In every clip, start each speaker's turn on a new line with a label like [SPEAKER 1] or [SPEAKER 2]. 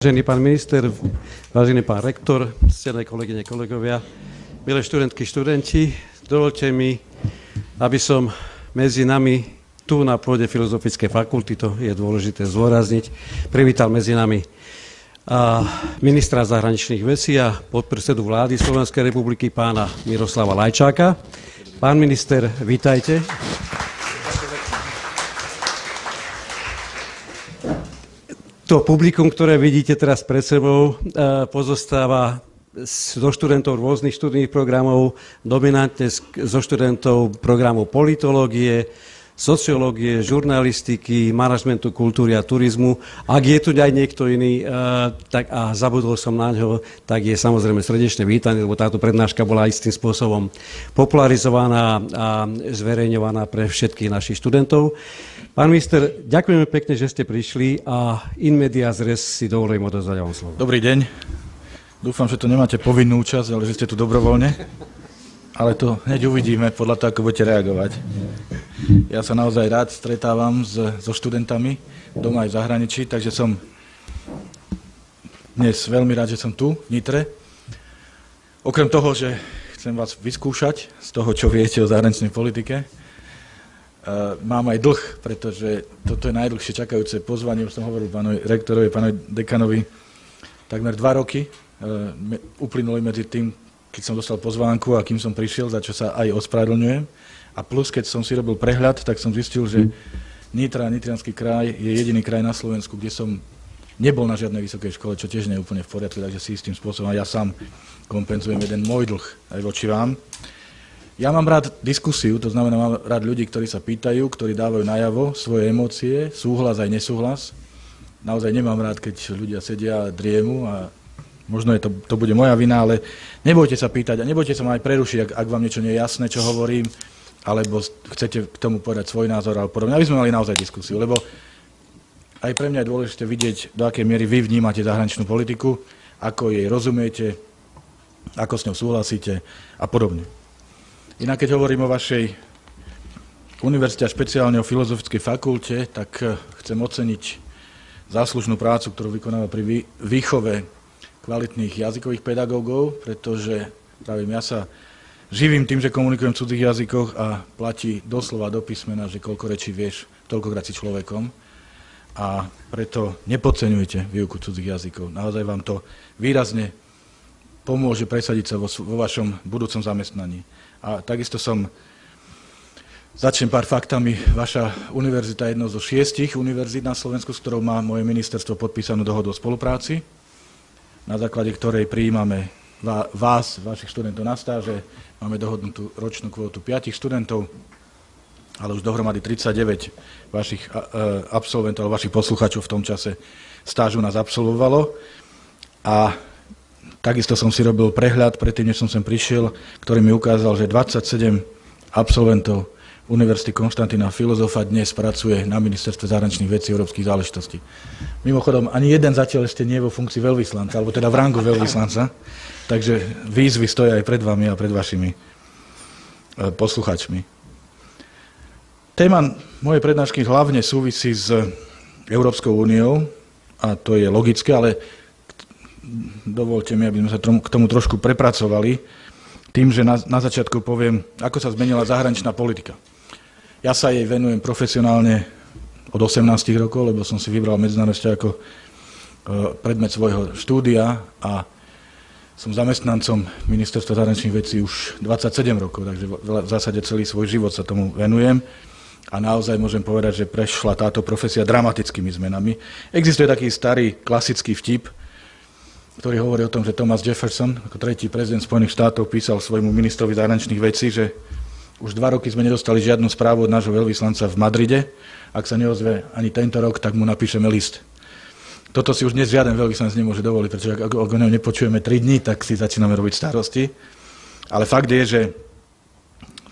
[SPEAKER 1] Vážený pán minister, vážený pán rektor, ctené kolegyne, kolegovia, milé študentky, študenti, dovoľte mi, aby som medzi nami tu na pôde Filozofickej fakulty, to je dôležité zdôrazniť, privítal medzi nami ministra zahraničných vecí a podpredsedu vlády Slovenskej republiky pána Miroslava Lajčáka. Pán minister, vítajte. To publikum, ktoré vidíte teraz pred sebou, pozostáva zo študentov rôznych študijných programov, dominantne zo študentov programov politológie, sociológie, žurnalistiky, manažmentu kultúry a turizmu. Ak je tu aj niekto iný, tak a zabudol som na ňo, tak je samozrejme srdečne vítaný, lebo táto prednáška bola istým spôsobom popularizovaná a zverejňovaná pre všetkých našich študentov. Pán minister, ďakujeme pekne, že ste prišli a in medias res si dovolím odovzdať vám slovo.
[SPEAKER 2] Dobrý deň. Dúfam, že to nemáte povinnú účasť, ale že ste tu dobrovoľne. Ale to hneď uvidíme podľa toho, ako budete reagovať. Ja sa naozaj rád stretávam so študentami doma aj v zahraničí, takže som dnes veľmi rád, že som tu v Nitre. Okrem toho, že chcem vás vyskúšať z toho, čo viete o zahraničnej politike, mám aj dlh, pretože toto je najdlhšie čakajúce pozvanie, už som hovoril pánovi rektorovi, pánovi dekanovi, takmer 2 roky uplynuli medzi tým, keď som dostal pozvánku a kým som prišiel, za čo sa aj ospravedlňujem. A plus, keď som si robil prehľad, tak som zistil, že Nitra, Nitriansky kraj je jediný kraj na Slovensku, kde som nebol na žiadnej vysokej škole, čo tiež nie je úplne v poriadku, takže si istým spôsobom ja sám kompenzujem jeden môj dlh aj voči vám. Ja mám rád diskusiu, to znamená, mám rád ľudí, ktorí sa pýtajú, ktorí dávajú najavo svoje emócie, súhlas aj nesúhlas. Naozaj nemám rád, keď ľudia sedia a driemu a možno to bude moja vina, ale nebojte sa pýtať a nebojte sa ma aj prerušiť, ak vám niečo nie je jasné, čo hovorím, alebo chcete k tomu povedať svoj názor alebo podobne. Aby sme mali naozaj diskusiu, lebo aj pre mňa je dôležité vidieť, do akej miery vy vnímate zahraničnú politiku, ako jej rozumiete, ako s ňou súhlasíte a podobne. Inak keď hovorím o vašej univerzite a špeciálne o Filozofickej fakulte, tak chcem oceniť záslužnú prácu, ktorú vykonáva pri výchove kvalitných jazykových pedagógov, pretože pravím, ja sa živím tým, že komunikujem v cudzích jazykoch a platí doslova do písmena, že koľko rečí vieš, toľkokrát si človekom. A preto nepodceňujte výuku cudzích jazykov. Naozaj vám to výrazne pomôže presadiť sa vo vašom budúcom zamestnaní. A takisto začnem pár faktami. Vaša univerzita je jednou zo 6 univerzít na Slovensku, s ktorou má moje ministerstvo podpísanú dohodu o spolupráci, na základe ktorej prijímame vás, vašich študentov na stáže. Máme dohodnutú ročnú kvótu 5 študentov, ale už dohromady 39 vašich absolventov, alebo vašich poslucháčov v tom čase stážu nás absolvovalo. A takisto som si robil prehľad, predtým, než som sem prišiel, ktorý mi ukázal, že 27 absolventov Univerzity Konštantína Filozofa dnes pracuje na Ministerstve zahraničných vecí a európskych záležitostí. Mimochodom, ani jeden zatiaľ ešte nie je vo funkcii veľvyslanca, alebo teda v rangu veľvyslanca, takže výzvy stoja aj pred vami a pred vašimi poslucháčmi. Téma mojej prednášky hlavne súvisí s Európskou úniou, a to je logické, ale dovolte mi, aby sme sa k tomu trošku prepracovali, tým, že na začiatku poviem, ako sa zmenila zahraničná politika. Ja sa jej venujem profesionálne od 18 rokov, lebo som si vybral medzinárodné vzťahy ako predmet svojho štúdia a som zamestnancom Ministerstva zahraničných vecí už 27 rokov, takže v zásade celý svoj život sa tomu venujem. A naozaj môžem povedať, že prešla táto profesia dramatickými zmenami. Existuje taký starý klasický vtip, ktorý hovorí o tom, že Thomas Jefferson, ako 3. prezident Spojených štátov, písal svojmu ministrovi zahraničných vecí, že už 2 roky sme nedostali žiadnu správu od nášho veľvyslanca v Madride. Ak sa neozve ani tento rok, tak mu napíšeme list. Toto si už dnes žiaden veľvyslanec nemôže dovoliť, pretože ak o ňom nepočujeme 3 dní, tak si začíname robiť starosti. Ale fakt je, že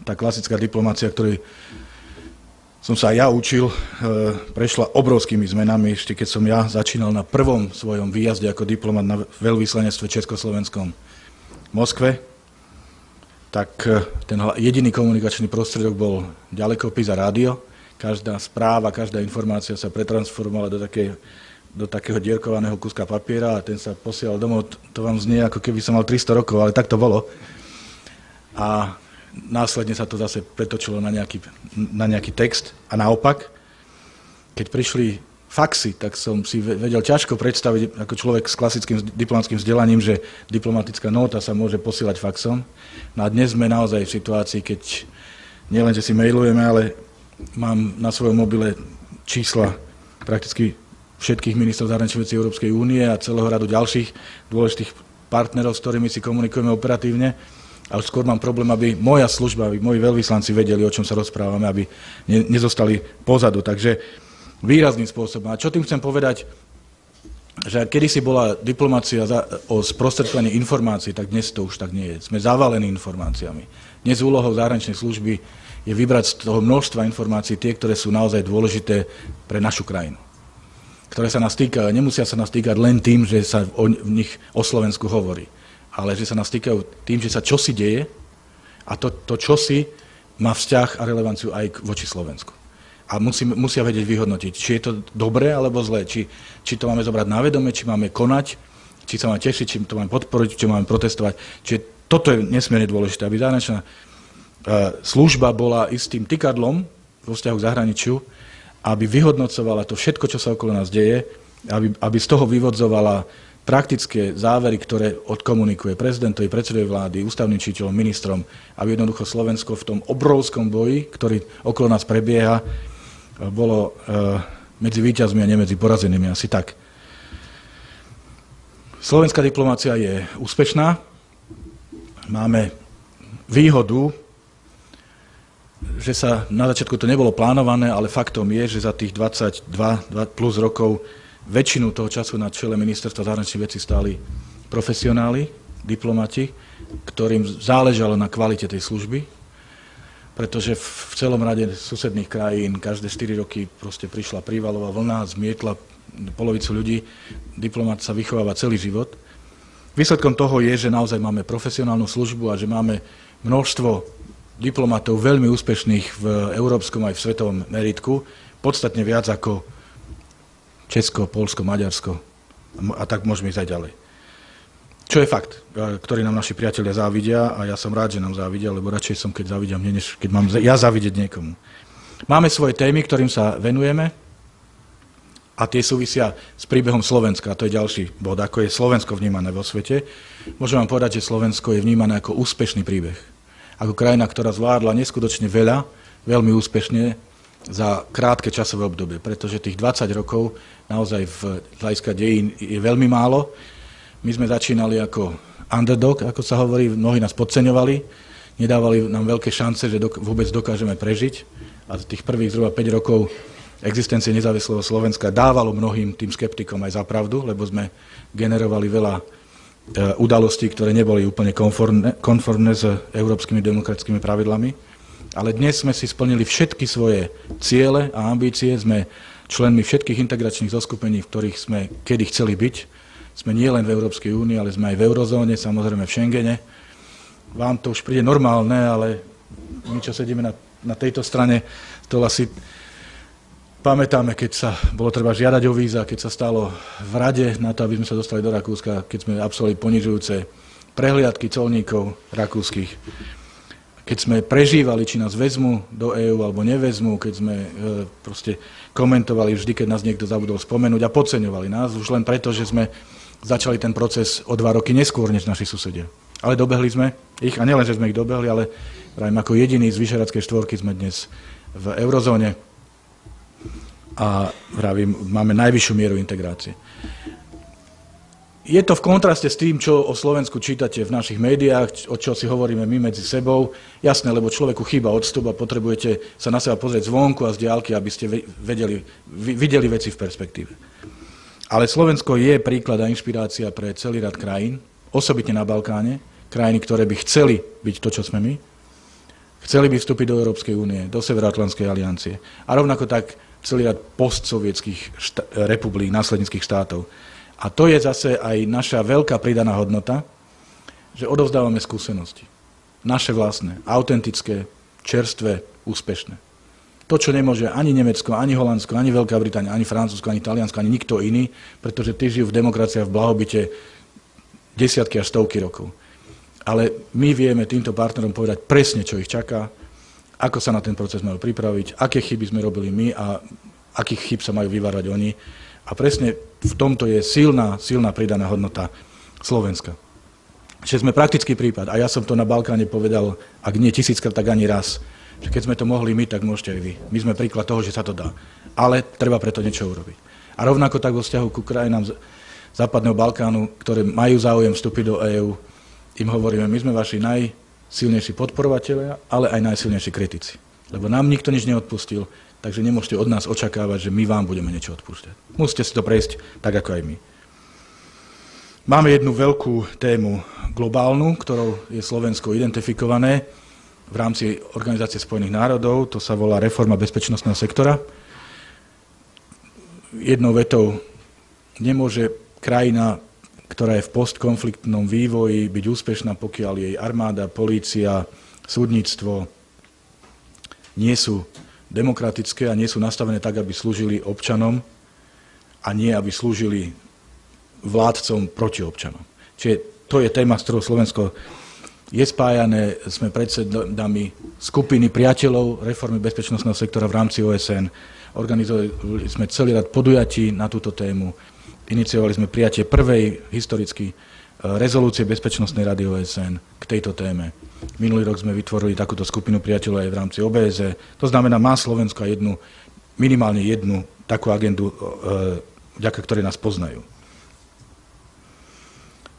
[SPEAKER 2] tá klasická diplomácia, ktorej som sa aj ja učil, prešla obrovskými zmenami, ešte keď som ja začínal na prvom svojom výjazde ako diplomat na veľvyslanectve Československom v Moskve, tak ten jediný komunikačný prostriedok bol ďalekopis a rádio. Každá správa, každá informácia sa pretransformovala do takej do takého dierkovaného kuska papiera a ten sa posielal domov. To vám znie, ako keby som mal 300 rokov, ale tak to bolo. A následne sa to zase pretočilo na nejaký text. A naopak, keď prišli faxy, tak som si vedel ťažko predstaviť ako človek s klasickým diplomatickým vzdelaním, že diplomatická nota sa môže posielať faxom. No a dnes sme naozaj v situácii, keď nielen, že si mailujeme, ale mám na svojom mobile čísla prakticky všetkých ministrov zahraničných vecí Európskej únie a celého radu ďalších dôležitých partnerov, s ktorými si komunikujeme operatívne. Ale skôr mám problém, aby moja služba, aby moji veľvyslanci vedeli, o čom sa rozprávame, aby nezostali pozadu. Takže výrazným spôsobom. A čo tým chcem povedať, že kedysi bola diplomácia o sprostredkovanie informácií, tak dnes to už tak nie je. Sme zavalení informáciami. Dnes úlohou zahraničnej služby je vybrať z toho množstva informácií tie, ktoré sú naozaj dôležité pre našu krajinu. Ktoré sa nás týkajú. Nemusia sa nás týkať len tým, že sa v nich o Slovensku hovorí, ale že sa nás týkajú tým, že sa čosi deje a to čosi má vzťah a relevanciu aj voči Slovensku. A musia vedieť vyhodnotiť, či je to dobré alebo zlé, či to máme zobrať na vedomie, či máme konať, či sa máme tešiť, či to máme podporiť, či máme protestovať. Čiže toto je nesmierne dôležité, aby zahraničná služba bola istým tykadlom vo vzťahu k zahraničiu, aby vyhodnocovala to všetko, čo sa okolo nás deje, aby z toho vyvodzovala praktické závery, ktoré odkomunikuje prezidentovi, predsedovi vlády, ústavným činiteľom, ministrom, aby jednoducho Slovensko v tom obrovskom boji, ktorý okolo nás prebieha, bolo medzi víťazmi a nie medzi porazenými, asi tak. Slovenská diplomácia je úspešná. Máme výhodu, že sa na začiatku to nebolo plánované, ale faktom je, že za tých 22 plus rokov väčšinu toho času na čele ministerstva zahraničných vecí stáli profesionáli, diplomati, ktorým záležalo na kvalite tej služby, pretože v celom rade susedných krajín každé 4 roky proste prišla prívalová vlna, zmietla polovicu ľudí, diplomat sa vychováva celý život. Výsledkom toho je, že naozaj máme profesionálnu službu a že máme množstvo diplomatov veľmi úspešných v európskom aj v svetovom meritku, podstatne viac ako Česko, Poľsko, Maďarsko a tak môžeme ísť aj ďalej. Čo je fakt, ktorý nám naši priatelia závidia a ja som rád, že nám závidia, lebo radšej som, keď závidia mne, než keď mám ja závidieť niekomu. Máme svoje témy, ktorým sa venujeme a tie súvisia s príbehom Slovenska. To je ďalší bod, ako je Slovensko vnímané vo svete. Môžem vám povedať, že Slovensko je vnímané ako úspešný príbeh. Ako krajina, ktorá zvládla neskutočne veľa, veľmi úspešne za krátke časové obdobie, pretože tých 20 rokov naozaj v hľadiska dejín je veľmi málo. My sme začínali ako underdog, ako sa hovorí, mnohí nás podceňovali, nedávali nám veľké šance, že vôbec dokážeme prežiť. A z tých prvých zhruba 5 rokov existencie nezávislého Slovenska dávalo mnohým tým skeptikom aj za pravdu, lebo sme generovali veľa udalostí, ktoré neboli úplne konformné s európskymi demokratickými pravidlami. Ale dnes sme si splnili všetky svoje ciele a ambície, sme členmi všetkých integračných zoskupení, v ktorých sme kedy chceli byť. Sme nie len v Európskej únii, ale sme aj v eurozóne, samozrejme v Schengene. Vám to už príde normálne, ale my, čo sedíme na tejto strane, to asi pamätáme, keď sa bolo treba žiadať o víza, keď sa stalo v rade na to, aby sme sa dostali do Rakúska, keď sme absolvovali ponižujúce prehliadky colníkov rakúskych, keď sme prežívali, či nás vezmú do EÚ alebo nevezmú, keď sme proste komentovali vždy, keď nás niekto zabudol spomenúť a podceňovali nás, už len preto, že sme začali ten proces o 2 roky neskôr než naši susedia. Ale dobehli sme ich, a nielen, že sme ich dobehli, ale ako jediní z Vyšehradskej štvorky sme dnes v eurozóne a máme najvyššiu mieru integrácie. Je to v kontraste s tým, čo o Slovensku čítate v našich médiách, o čo si hovoríme my medzi sebou. Jasné, lebo človeku chýba odstup a potrebujete sa na seba pozrieť zvonku a z diaľky, aby ste videli veci v perspektíve. Ale Slovensko je príklad a inšpirácia pre celý rad krajín, osobitne na Balkáne, krajiny, ktoré by chceli byť to, čo sme my, chceli by vstúpiť do Európskej únie, do Severoatlantskej aliancie a rovnako tak celý rad postsovietských republik, následnických štátov. A to je zase aj naša veľká pridaná hodnota, že odovzdávame skúsenosti. Naše vlastné, autentické, čerstvé, úspešné. To, čo nemôže ani Nemecko, ani Holandsko, ani Veľká Británia, ani Francúzsko, ani Taliansko, ani nikto iný, pretože tí žijú v demokracii a v blahobite desiatky až stovky rokov. Ale my vieme týmto partnerom povedať presne, čo ich čaká, ako sa na ten proces majú pripraviť, aké chyby sme robili my a akých chyb sa majú vyvárať oni. A presne v tomto je silná pridaná hodnota Slovenska. Že sme praktický prípad, a ja som to na Balkáne povedal, ak nie 1000-krát, tak ani raz, že keď sme to mohli my, tak môžete aj vy. My sme príklad toho, že sa to dá. Ale treba preto niečo urobiť. A rovnako tak vo vzťahu ku krajinám Západného Balkánu, ktoré majú záujem vstúpiť do EÚ, im hovoríme, my sme vaši najsilnejší podporovatelia, ale aj najsilnejší kritici. Lebo nám nikto nič neodpustil, takže nemôžete od nás očakávať, že my vám budeme niečo odpúšťať. Musíte si to prejsť tak, ako aj my. Máme jednu veľkú tému globálnu, ktorou je Slovensko identifikované v rámci Organizácie spojených národov, to sa volá reforma bezpečnostného sektora. Jednou vetou, nemôže krajina, ktorá je v postkonfliktnom vývoji, byť úspešná, pokiaľ jej armáda, polícia, súdnictvo nie sú demokratické a nie sú nastavené tak, aby slúžili občanom a nie, aby slúžili vládcom proti občanom. Čiže to je téma, s ktorou Slovensko je spájané, sme predsedami skupiny priateľov reformy bezpečnostného sektora v rámci OSN. Organizovali sme celý rad podujatí na túto tému. Iniciovali sme prijatie prvej historicky rezolúcie Bezpečnostnej rady OSN k tejto téme. Minulý rok sme vytvorili takúto skupinu priateľov aj v rámci OBSE. To znamená, má Slovensko minimálne jednu takú agendu, vďaka ktorej nás poznajú.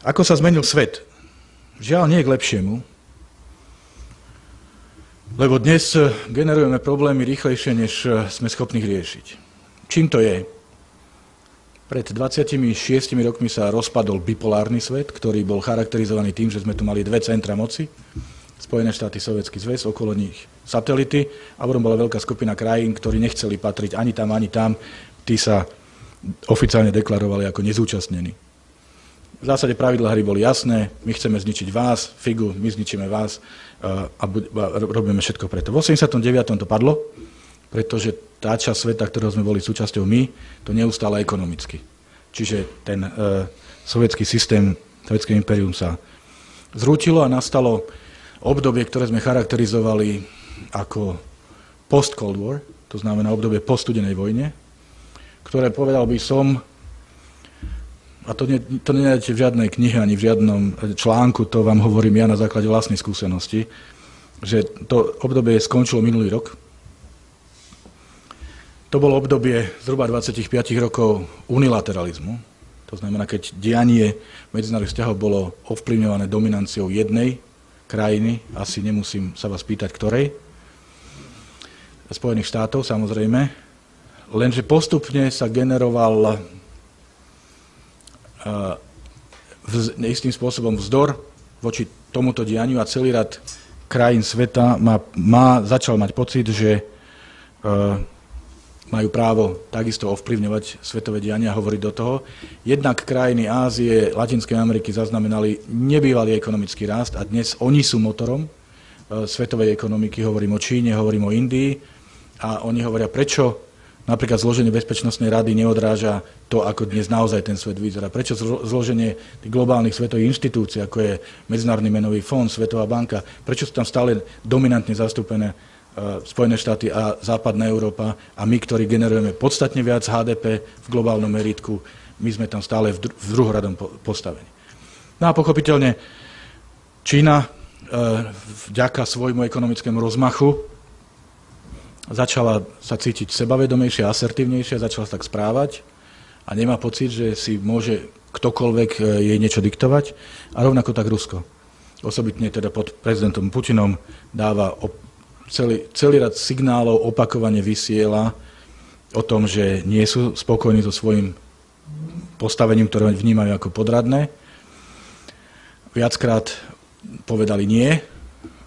[SPEAKER 2] Ako sa zmenil svet? Žiaľ, nie k lepšiemu, lebo dnes generujeme problémy rýchlejšie, než sme schopní riešiť. Čím to je? Pred 26 rokmi sa rozpadol bipolárny svet, ktorý bol charakterizovaný tým, že sme tu mali dve centra moci, Spojené štáty, Sovietsky zväz, okolo nich satelity, a potom bola veľká skupina krajín, ktorí nechceli patriť ani tam, tí sa oficiálne deklarovali ako nezúčastnení. V zásade pravidlá hry boli jasné, my chceme zničiť vás, figu, my zničíme vás a robíme všetko preto. V 89. to padlo, pretože tá časť sveta, ktorého sme boli súčasťou my, to neustále ekonomicky. Čiže ten sovietský systém, sovietské impérium sa zrútilo a nastalo obdobie, ktoré sme charakterizovali ako post-Cold War, to znamená obdobie po-studenej vojne, ktoré, povedal by som, a to nenájdete v žiadnej knihe ani v žiadnom článku, to vám hovorím ja na základe vlastnej skúsenosti, že to obdobie skončilo minulý rok. To bolo obdobie zhruba 25 rokov unilateralizmu. To znamená, keď dianie medzinárodných vzťahov bolo ovplyvňované dominanciou jednej krajiny, asi nemusím sa vás pýtať, ktorej, Spojených štátov samozrejme, lenže postupne sa generoval istým spôsobom vzdor voči tomuto dianiu a celý rad krajín sveta začal mať pocit, že majú právo takisto ovplyvňovať svetové diania a hovoriť do toho. Jednak krajiny Ázie, Latinskej Ameriky zaznamenali nebývalý ekonomický rast a dnes oni sú motorom svetovej ekonomiky. Hovorím o Číne, hovorím o Indii a oni hovoria, prečo napríklad zloženie Bezpečnostnej rady neodráža to, ako dnes naozaj ten svet vyzerá. Prečo zloženie tých globálnych svetových inštitúcií, ako je Medzinárodný menový fond, Svetová banka, prečo sú tam stále dominantne zastúpené Spojené štáty a západná Európa a my, ktorí generujeme podstatne viac HDP v globálnom meritku, my sme tam stále v druhoradom postavení. No a pochopiteľne Čína vďaka svojmu ekonomickému rozmachu začala sa cítiť sebavedomejšie, asertívnejšie, začala sa tak správať a nemá pocit, že si môže ktokoľvek jej niečo diktovať. A rovnako tak Rusko. Osobitne teda pod prezidentom Putinom dáva celý rad signálov, opakovane vysiela o tom, že nie sú spokojní so svojím postavením, ktoré vnímajú ako podradné. Viackrát povedali nie.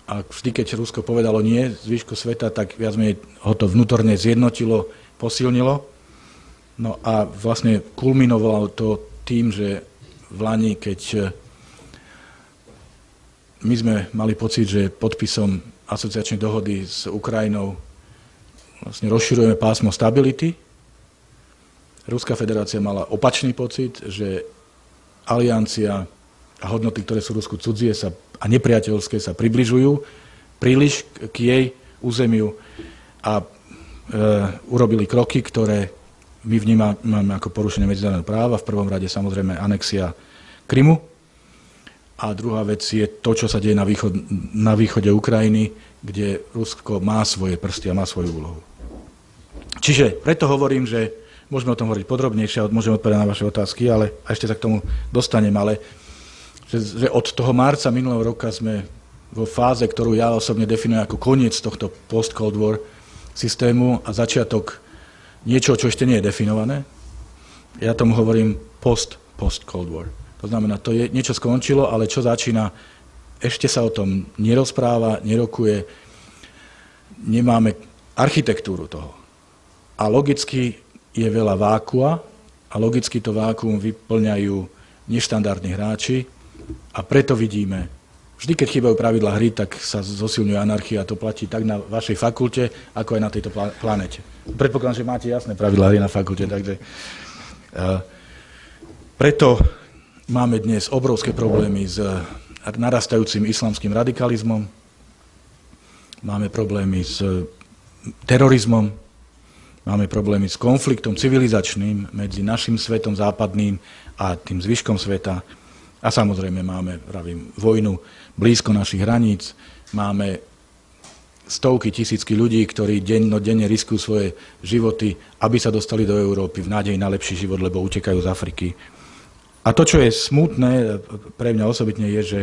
[SPEAKER 2] A vždy, keď Rusko povedalo nie zvyšku sveta, tak viac menej ho to vnútorne zjednotilo, posilnilo. No a vlastne kulminovalo to tým, že v lani, keď my sme mali pocit, že podpisom asociačnej dohody s Ukrajinou vlastne rozširujeme pásmo stability. Ruská federácia mala opačný pocit, že aliancia a hodnoty, ktoré sú Rusku cudzie a nepriateľské, sa približujú príliš k jej územiu a urobili kroky, ktoré my vnímame ako porušenie medzinárodného práva. V prvom rade samozrejme anexia Krymu. A druhá vec je to, čo sa deje na východe Ukrajiny, kde Rusko má svoje prsty a má svoju úlohu. Čiže preto hovorím, že môžeme o tom hovoriť podrobnejšie, môžeme odpovedať na vaše otázky, ale a ešte sa k tomu dostanem, ale že od toho marca minulého roka sme vo fáze, ktorú ja osobne definujem ako koniec tohto post-Cold War systému a začiatok niečo, čo ešte nie je definované. Ja tomu hovorím post-Cold War. To znamená, to je niečo skončilo, ale čo začína, ešte sa o tom nerozpráva, nerokuje, nemáme architektúru toho. A logicky je veľa vákua a logicky to vákuum vyplňajú neštandardní hráči a preto vidíme, vždy, keď chýbajú pravidlá hry, tak sa zosilňuje anarchia a to platí tak na vašej fakulte, ako aj na tejto planete. Predpokladám, že máte jasné pravidlá hry na fakulte, takže preto máme dnes obrovské problémy s narastajúcim islamským radikalizmom, máme problémy s terorizmom, máme problémy s konfliktom civilizačným medzi našim svetom západným a tým zvyškom sveta. A samozrejme máme, vojnu blízko našich hraníc, máme stovky, tisícky ľudí, ktorí dennodenne riskujú svoje životy, aby sa dostali do Európy v nádeji na lepší život, lebo utekajú z Afriky. A to, čo je smutné pre mňa osobitne, je, že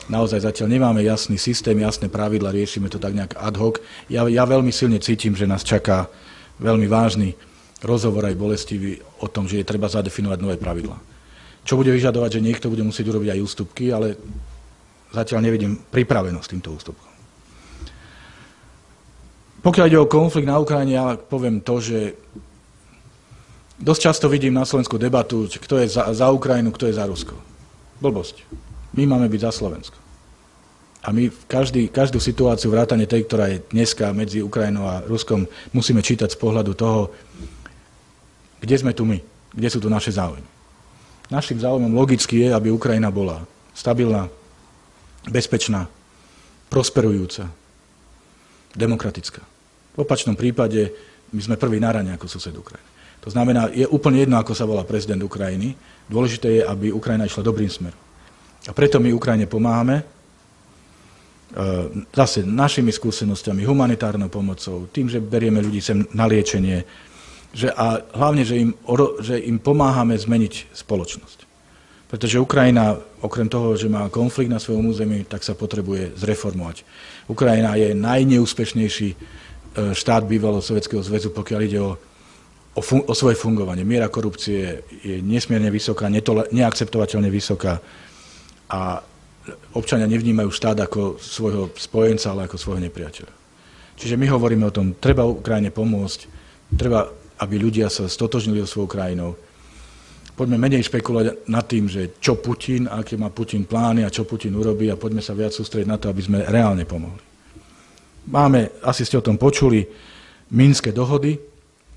[SPEAKER 2] naozaj zatiaľ nemáme jasný systém, jasné pravidla, riešime to tak nejak ad hoc. Ja veľmi silne cítim, že nás čaká veľmi vážny rozhovor aj bolestivý o tom, že je treba zadefinovať nové pravidlá. Čo bude vyžadovať, že niekto bude musieť urobiť aj ústupky, ale zatiaľ nevidím pripravenosť týmto ústupkom. Pokiaľ ide o konflikt na Ukrajine, ja poviem to, že dosť často vidím na Slovensku debatu, kto je za Ukrajinu, kto je za Rusko. Blbosť. My máme byť za Slovensko. A my každú situáciu vrátane tej, ktorá je dneska medzi Ukrajinou a Ruskom, musíme čítať z pohľadu toho, kde sme tu my, kde sú tu naše záujmy. Naším záujmom logicky je, aby Ukrajina bola stabilná, bezpečná, prosperujúca, demokratická. V opačnom prípade my sme prvý na rane ako sused Ukrajiny. To znamená, je úplne jedno, ako sa volá prezident Ukrajiny. Dôležité je, aby Ukrajina išla dobrým smerom. A preto my Ukrajine pomáhame zase našimi skúsenosťami, humanitárnou pomocou, tým, že berieme ľudí sem na liečenie, a hlavne, že im pomáhame zmeniť spoločnosť. Pretože Ukrajina, okrem toho, že má konflikt na svojom území, tak sa potrebuje zreformovať. Ukrajina je najneúspešnejší štát bývalého Sovietskeho zväzu, pokiaľ ide o svoje fungovanie. Miera korupcie je nesmierne vysoká, neakceptovateľne vysoká a občania nevnímajú štát ako svojho spojenca, ale ako svojho nepriateľa. Čiže my hovoríme o tom, treba Ukrajine pomôcť, treba, aby ľudia sa stotožnili so svojou krajinou. Poďme menej špekulovať nad tým, že čo Putin, aké má Putin plány a čo Putin urobí a poďme sa viac sústrediť na to, aby sme reálne pomohli. Máme, asi ste o tom počuli, Minské dohody,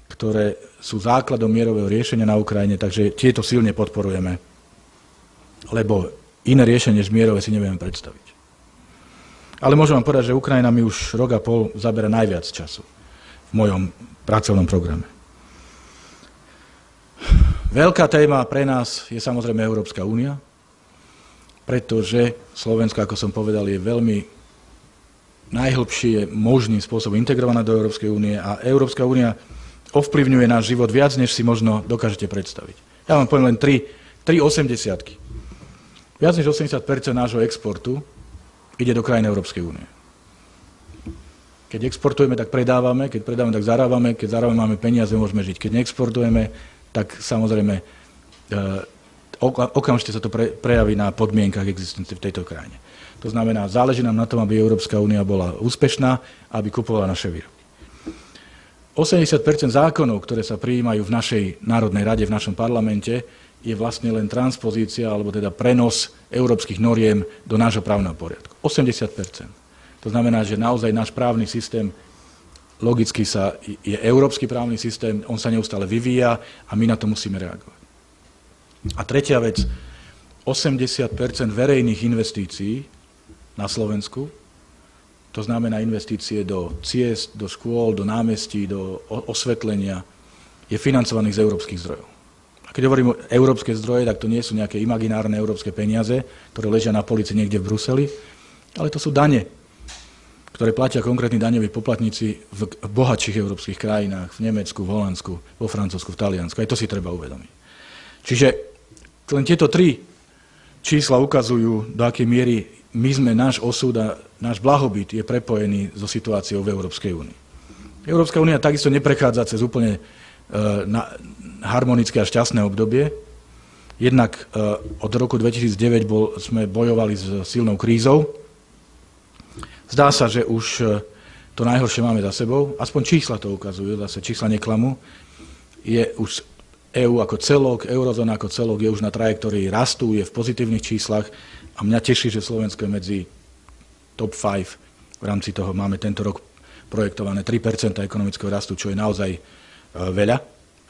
[SPEAKER 2] ktoré sú základom mierového riešenia na Ukrajine, takže tieto silne podporujeme, lebo iné riešenie než mierové si nevieme predstaviť. Ale môžem vám povedať, že Ukrajina mi už rok a pol zabera najviac času v mojom pracovnom programe. Veľká téma pre nás je samozrejme Európska únia, pretože Slovensko, ako som povedal, je veľmi najhlbšie možným spôsobom integrovaná do Európskej únie a Európska únia ovplyvňuje náš život viac, než si možno dokážete predstaviť. Ja vám poviem len 3 80-ky. Viac než 80% nášho exportu ide do krajín Európskej únie. Keď exportujeme, tak predávame, keď predávame, tak zarábame, keď zarábame, máme peniaze, môžeme žiť. Keď neexportujeme, tak samozrejme okamžite sa to prejaví na podmienkach existencie v tejto krajine. To znamená, záleží nám na tom, aby Európska únia bola úspešná, aby kupovala naše výroby. 80% zákonov, ktoré sa prijímajú v našej Národnej rade, v našom parlamente, je vlastne len transpozícia, alebo teda prenos európskych noriem do nášho právneho poriadku. 80%. To znamená, že naozaj náš právny systém logicky je európsky právny systém, on sa neustále vyvíja a my na to musíme reagovať. A tretia vec, 80% verejných investícií na Slovensku, to znamená investície do ciest, do škôl, do námestí, do osvetlenia, je financovaných z európskych zdrojov. A keď hovorím o európske zdroje, tak to nie sú nejaké imaginárne európske peniaze, ktoré ležia na polici niekde v Bruseli, ale to sú dane, ktoré platia konkrétni daňoví poplatníci v bohatších európskych krajinách, v Nemecku, v Holandsku, vo Francúzsku, v Taliansku. Aj to si treba uvedomiť. Čiže len tieto tri čísla ukazujú, do akej miery náš osud a náš blahobyt je prepojený so situáciou v Európskej únii. Európska únia takisto neprechádza cez úplne harmonické a šťastné obdobie. Jednak od roku 2009 sme bojovali s silnou krízou. Zdá sa, že už to najhoršie máme za sebou. Aspoň čísla to ukazujú, zase čísla neklamú. Je už EÚ ako celok, eurozóna ako celok je už na trajektórii rastu, je v pozitívnych číslach a mňa teší, že Slovensko je medzi top 5. V rámci toho máme tento rok projektované 3% ekonomického rastu, čo je naozaj veľa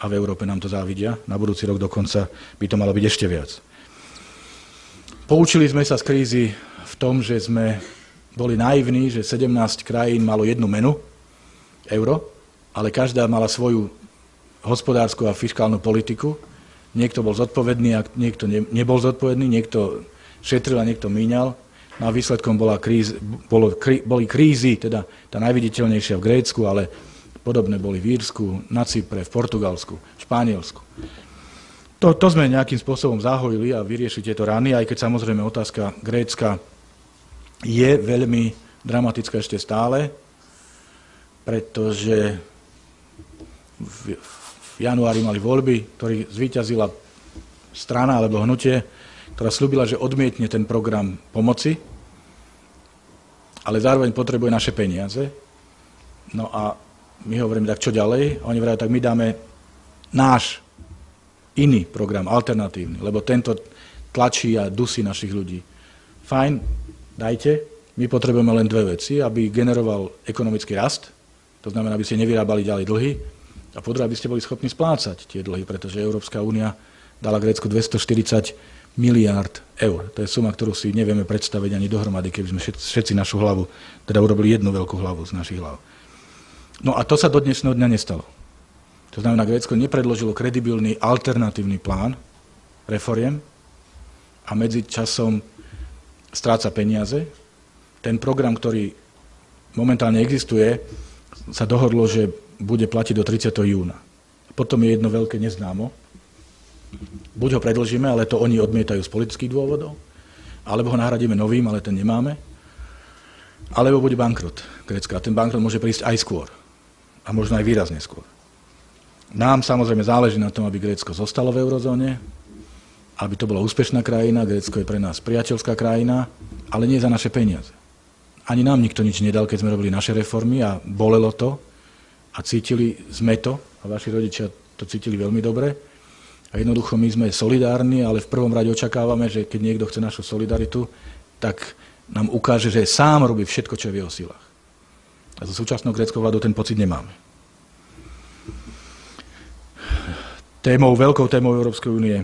[SPEAKER 2] a v Európe nám to závidia. Na budúci rok dokonca by to malo byť ešte viac. Poučili sme sa z krízy v tom, že sme boli naivní, že 17 krajín malo jednu menu, euro, ale každá mala svoju hospodársku a fiškálnu politiku. Niekto bol zodpovedný a niekto nebol zodpovedný, niekto šetril a niekto míňal. No a výsledkom boli krízy, teda tá najviditeľnejšia v Grécku, ale podobné boli v Írsku, na Cypre, v Portugalsku, v Španielsku. To sme nejakým spôsobom zahojili a vyriešili tieto rany, aj keď samozrejme otázka Grécka je veľmi dramatická ešte stále, pretože v januári mali voľby, ktorý zvíťazila strana alebo hnutie, ktorá sľúbila, že odmietne ten program pomoci, ale zároveň potrebuje naše peniaze. No a my hovoríme, tak čo ďalej? A oni vrajú, tak my dáme náš iný program, alternatívny, lebo tento tlačí a dusí našich ľudí. Fajn, dajte, my potrebujeme len dve veci, aby generoval ekonomický rast, to znamená, aby ste nevyrábali ďalej dlhy, a po druhé, aby ste boli schopní splácať tie dlhy, pretože Európska únia dala Grécku 240 miliárd eur. To je suma, ktorú si nevieme predstaviť ani dohromady, keby sme všetci našu hlavu, teda urobili jednu veľkú hlavu z našich hlav. No a to sa do dnešného dňa nestalo. To znamená, Grécko nepredložilo kredibilný alternatívny plán reforiem a medzi časom stráca peniaze. Ten program, ktorý momentálne existuje, sa dohodlo, že bude platiť do 30. júna. Potom je jedno veľké neznámo. Buď ho predĺžime, ale to oni odmietajú z politických dôvodov, alebo ho nahradíme novým, ale ten nemáme, alebo bude bankrot Grécka. A ten bankrot môže prísť aj skôr. A možno aj výrazne skôr. Nám samozrejme záleží na tom, aby Grécko zostalo v eurozóne, aby to bola úspešná krajina. Grécko je pre nás priateľská krajina, ale nie za naše peniaze. Ani nám nikto nič nedal, keď sme robili naše reformy a bolelo to a cítili sme to a vaši rodičia to cítili veľmi dobre. A jednoducho my sme solidárni, ale v prvom rade očakávame, že keď niekto chce našu solidaritu, tak nám ukáže, že sám robí všetko, čo je v jeho silách. A so súčasnou gréckou vládou ten pocit nemáme. Veľkou témou Európskej únie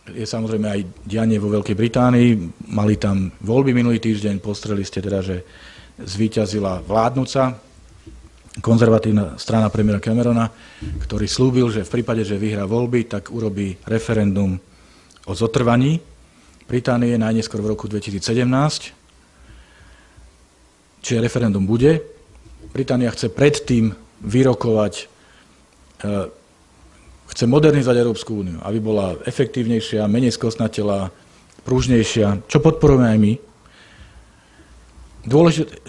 [SPEAKER 2] je samozrejme aj dianie vo Veľkej Británii. Mali tam voľby minulý týždeň, postreli ste teda, že zvíťazila vládnuca konzervatívna strana premiéra Camerona, ktorý slúbil, že v prípade, že vyhrá voľby, tak urobí referendum o zotrvaní Británie najneskôr v roku 2017. Čiže referendum bude. Británia chce predtým vyrokovať, chce modernizovať Európsku úniu, aby bola efektívnejšia, menej skostnatelá, pružnejšia, čo podporujeme aj my.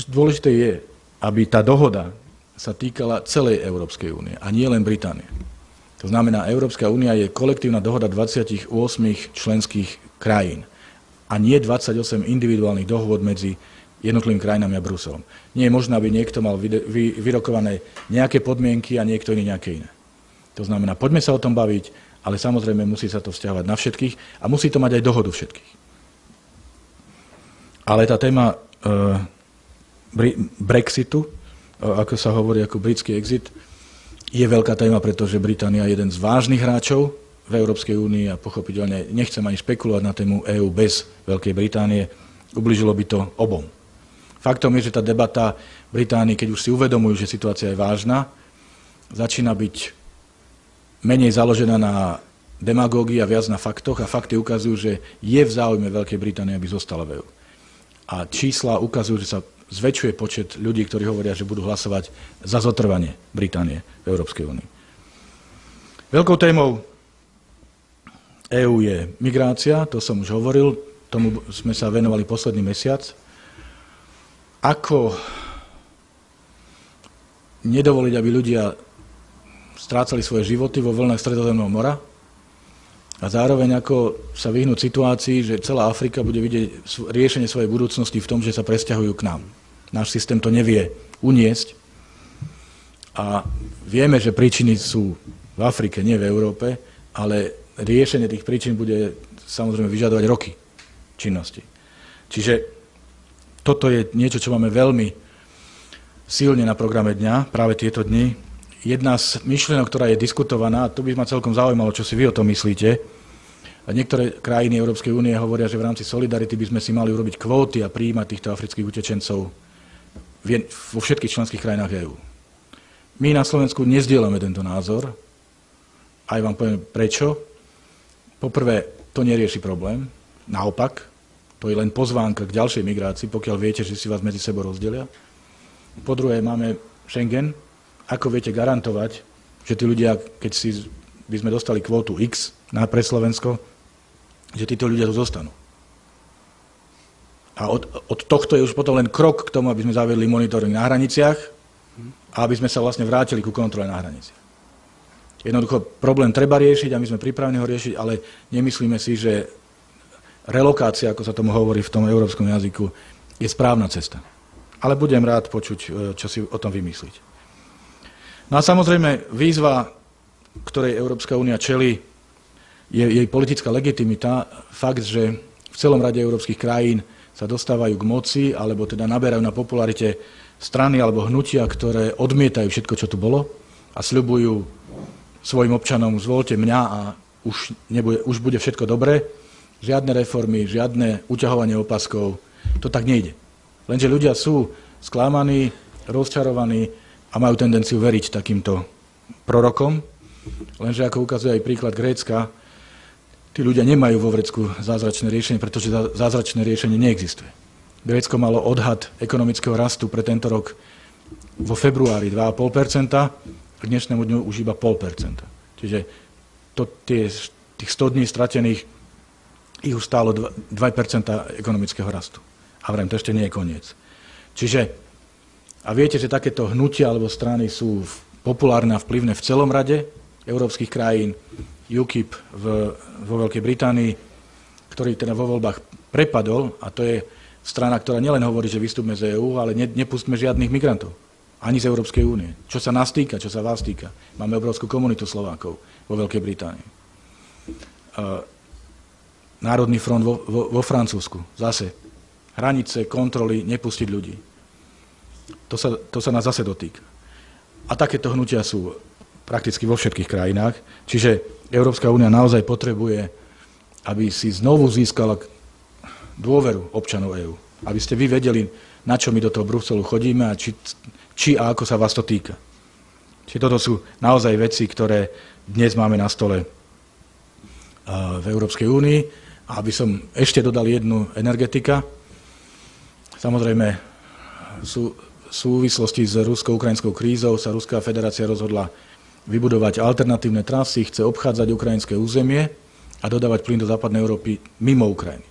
[SPEAKER 2] Dôležité je, aby tá dohoda sa týkala celej Európskej únie a nie len Británie. To znamená, Európska únia je kolektívna dohoda 28 členských krajín a nie 28 individuálnych dohôd medzi jednotlivými krajinami a Bruselom. Nie je možné, aby niekto mal vyrokované nejaké podmienky a niekto iný nejaké iné. To znamená, poďme sa o tom baviť, ale samozrejme musí sa to vzťahovať na všetkých a musí to mať aj dohodu všetkých. Ale tá téma Brexitu, ako sa hovorí, ako britský exit, je veľká téma, pretože Británia je jeden z vážnych hráčov v Európskej únii a pochopiteľne nechcem ani špekulovať na tému EÚ bez Veľkej Británie. Ubližilo by to obom. Faktom je, že tá debata v Británii, keď už si uvedomujú, že situácia je vážna, začína byť menej založená na demagógii a viac na faktoch a fakty ukazujú, že je v záujme Veľkej Británie, aby zostala v EÚ. A čísla ukazujú, že sa zväčšuje počet ľudí, ktorí hovoria, že budú hlasovať za zotrvanie Británie v Európskej únii. Veľkou témou EÚ je migrácia, to som už hovoril, tomu sme sa venovali posledný mesiac. Ako nedovoliť, aby ľudia strácali svoje životy vo vlnách Stredozemného mora a zároveň ako sa vyhnúť situácii, že celá Afrika bude vidieť riešenie svojej budúcnosti v tom, že sa presťahujú k nám. Náš systém to nevie uniesť a vieme, že príčiny sú v Afrike, nie v Európe, ale riešenie tých príčin bude samozrejme vyžadovať roky činnosti. Čiže toto je niečo, čo máme veľmi silne na programe dňa, práve tieto dni. Jedna z myšlienok, ktorá je diskutovaná, a to by ma celkom zaujímalo, čo si vy o tom myslíte. A niektoré krajiny Európskej únie hovoria, že v rámci solidarity by sme si mali urobiť kvóty a prijímať týchto afrických utečencov vo všetkých členských krajinách EÚ. My na Slovensku nezdielame tento názor. Aj vám poviem prečo. Poprvé, to nerieši problém. Naopak, to je len pozvánka k ďalšej migrácii, pokiaľ viete, že si vás medzi sebou rozdelia. Po druhé, máme Schengen. Ako viete garantovať, že tí ľudia, keď by sme dostali kvótu X pre Slovensko, že títo ľudia tu zostanú? A od tohto je už potom len krok k tomu, aby sme zaviedli monitoring na hraniciach a aby sme sa vlastne vrátili ku kontrole na hraniciach. Jednoducho problém treba riešiť a my sme pripravení ho riešiť, ale nemyslíme si, že relokácia, ako sa tomu hovorí v tom európskom jazyku, je správna cesta. Ale budem rád počuť, čo si o tom vymyslíte. No a samozrejme výzva, ktorej Európska únia čelí, je jej politická legitimita. Fakt, že v celom rade európskych krajín sa dostávajú k moci, alebo teda naberajú na popularite strany alebo hnutia, ktoré odmietajú všetko, čo tu bolo a sľubujú svojim občanom, zvoľte mňa a už bude všetko dobré. Žiadne reformy, žiadne uťahovanie opaskov, to tak nejde. Lenže ľudia sú sklamaní, rozčarovaní a majú tendenciu veriť takýmto prorokom. Lenže ako ukazuje aj príklad Grécka, tí ľudia nemajú vo vrecku zázračné riešenie, pretože zázračné riešenie neexistuje. Grécko malo odhad ekonomického rastu pre tento rok vo februári 2,5%, k dnešnému dňu už iba 0,5%. Čiže tých 100 dní stratených ich už stálo 2% ekonomického rastu. A vrem, to ešte nie je koniec. Čiže, a viete, že takéto hnutia alebo strany sú populárne a vplyvné v celom rade európskych krajín. UKIP vo Veľkej Británii, ktorý teda vo voľbách prepadol, a to je strana, ktorá nielen hovorí, že vystúpme z EÚ, ale nepustíme žiadnych migrantov. Ani z Európskej únie. Čo sa nás týka, čo sa vás týka. Máme obrovskú komunitu Slovákov vo Veľkej Británii. Národný front vo Francúzsku. Zase hranice, kontroly, nepustiť ľudí. To sa nás zase dotýka. A takéto hnutia sú prakticky vo všetkých krajinách. Čiže Európska únia naozaj potrebuje, aby si znovu získala dôveru občanov EÚ. Aby ste vy vedeli, na čo my do toho Bruselu chodíme a či a ako sa vás to týka. Čiže toto sú naozaj veci, ktoré dnes máme na stole v Európskej únii. A aby som ešte dodal jednu, energetika. Samozrejme, v súvislosti s rusko-ukrajinskou krízou sa Ruská federácia rozhodla vybudovať alternatívne trasy, chce obchádzať ukrajinské územie a dodávať plyn do západnej Európy mimo Ukrajiny.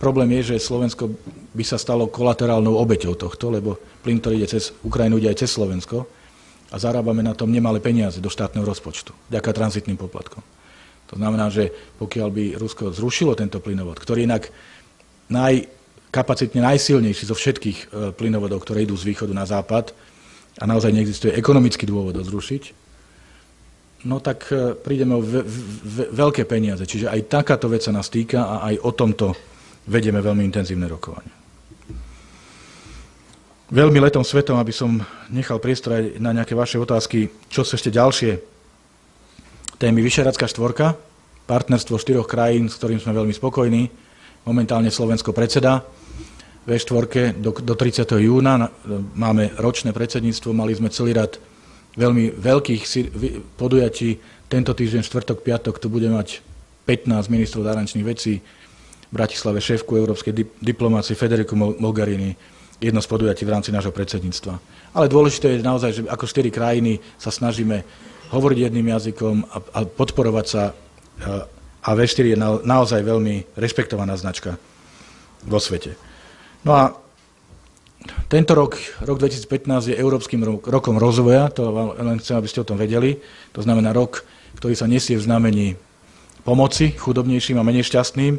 [SPEAKER 2] Problém je, že Slovensko by sa stalo kolaterálnou obeťou tohto, lebo plyn, ktorý ide cez Ukrajinu, ide aj cez Slovensko a zarábame na tom nemalé peniaze do štátneho rozpočtu, vďaka tranzitným poplatkom. To znamená, že pokiaľ by Rusko zrušilo tento plynovod, ktorý je inak kapacitne najsilnejší zo všetkých plynovodov, ktoré idú z východu na západ a naozaj neexistuje ekonomický dôvod ho zrušiť, no tak prídeme o veľké peniaze. Čiže aj takáto vec sa nás týka a aj o tomto vedieme veľmi intenzívne rokovanie. veľmi letom svetom, aby som nechal priestor aj na nejaké vaše otázky. Čo sú ešte ďalšie témy? Vyšehradská štvorka, partnerstvo 4 krajín, s ktorým sme veľmi spokojní. Momentálne Slovensko predseda V4 do 30. júna. Máme ročné predsedníctvo, mali sme celý rad veľmi veľkých podujatí. Tento týždeň, štvrtok, piatok, tu bude mať 15 ministrov zahraničných vecí. V Bratislave šéfku európskej diplomácie Federico Mogherini, jedno z podujatí v rámci nášho predsedníctva. Ale dôležité je naozaj, že ako 4 krajiny sa snažíme hovoriť jedným jazykom a podporovať sa. A V4 je naozaj veľmi rešpektovaná značka vo svete. No a tento rok 2015 je Európskym rokom rozvoja, to len chcem, aby ste o tom vedeli. To znamená rok, ktorý sa nesie v znamení pomoci chudobnejším a menej šťastným.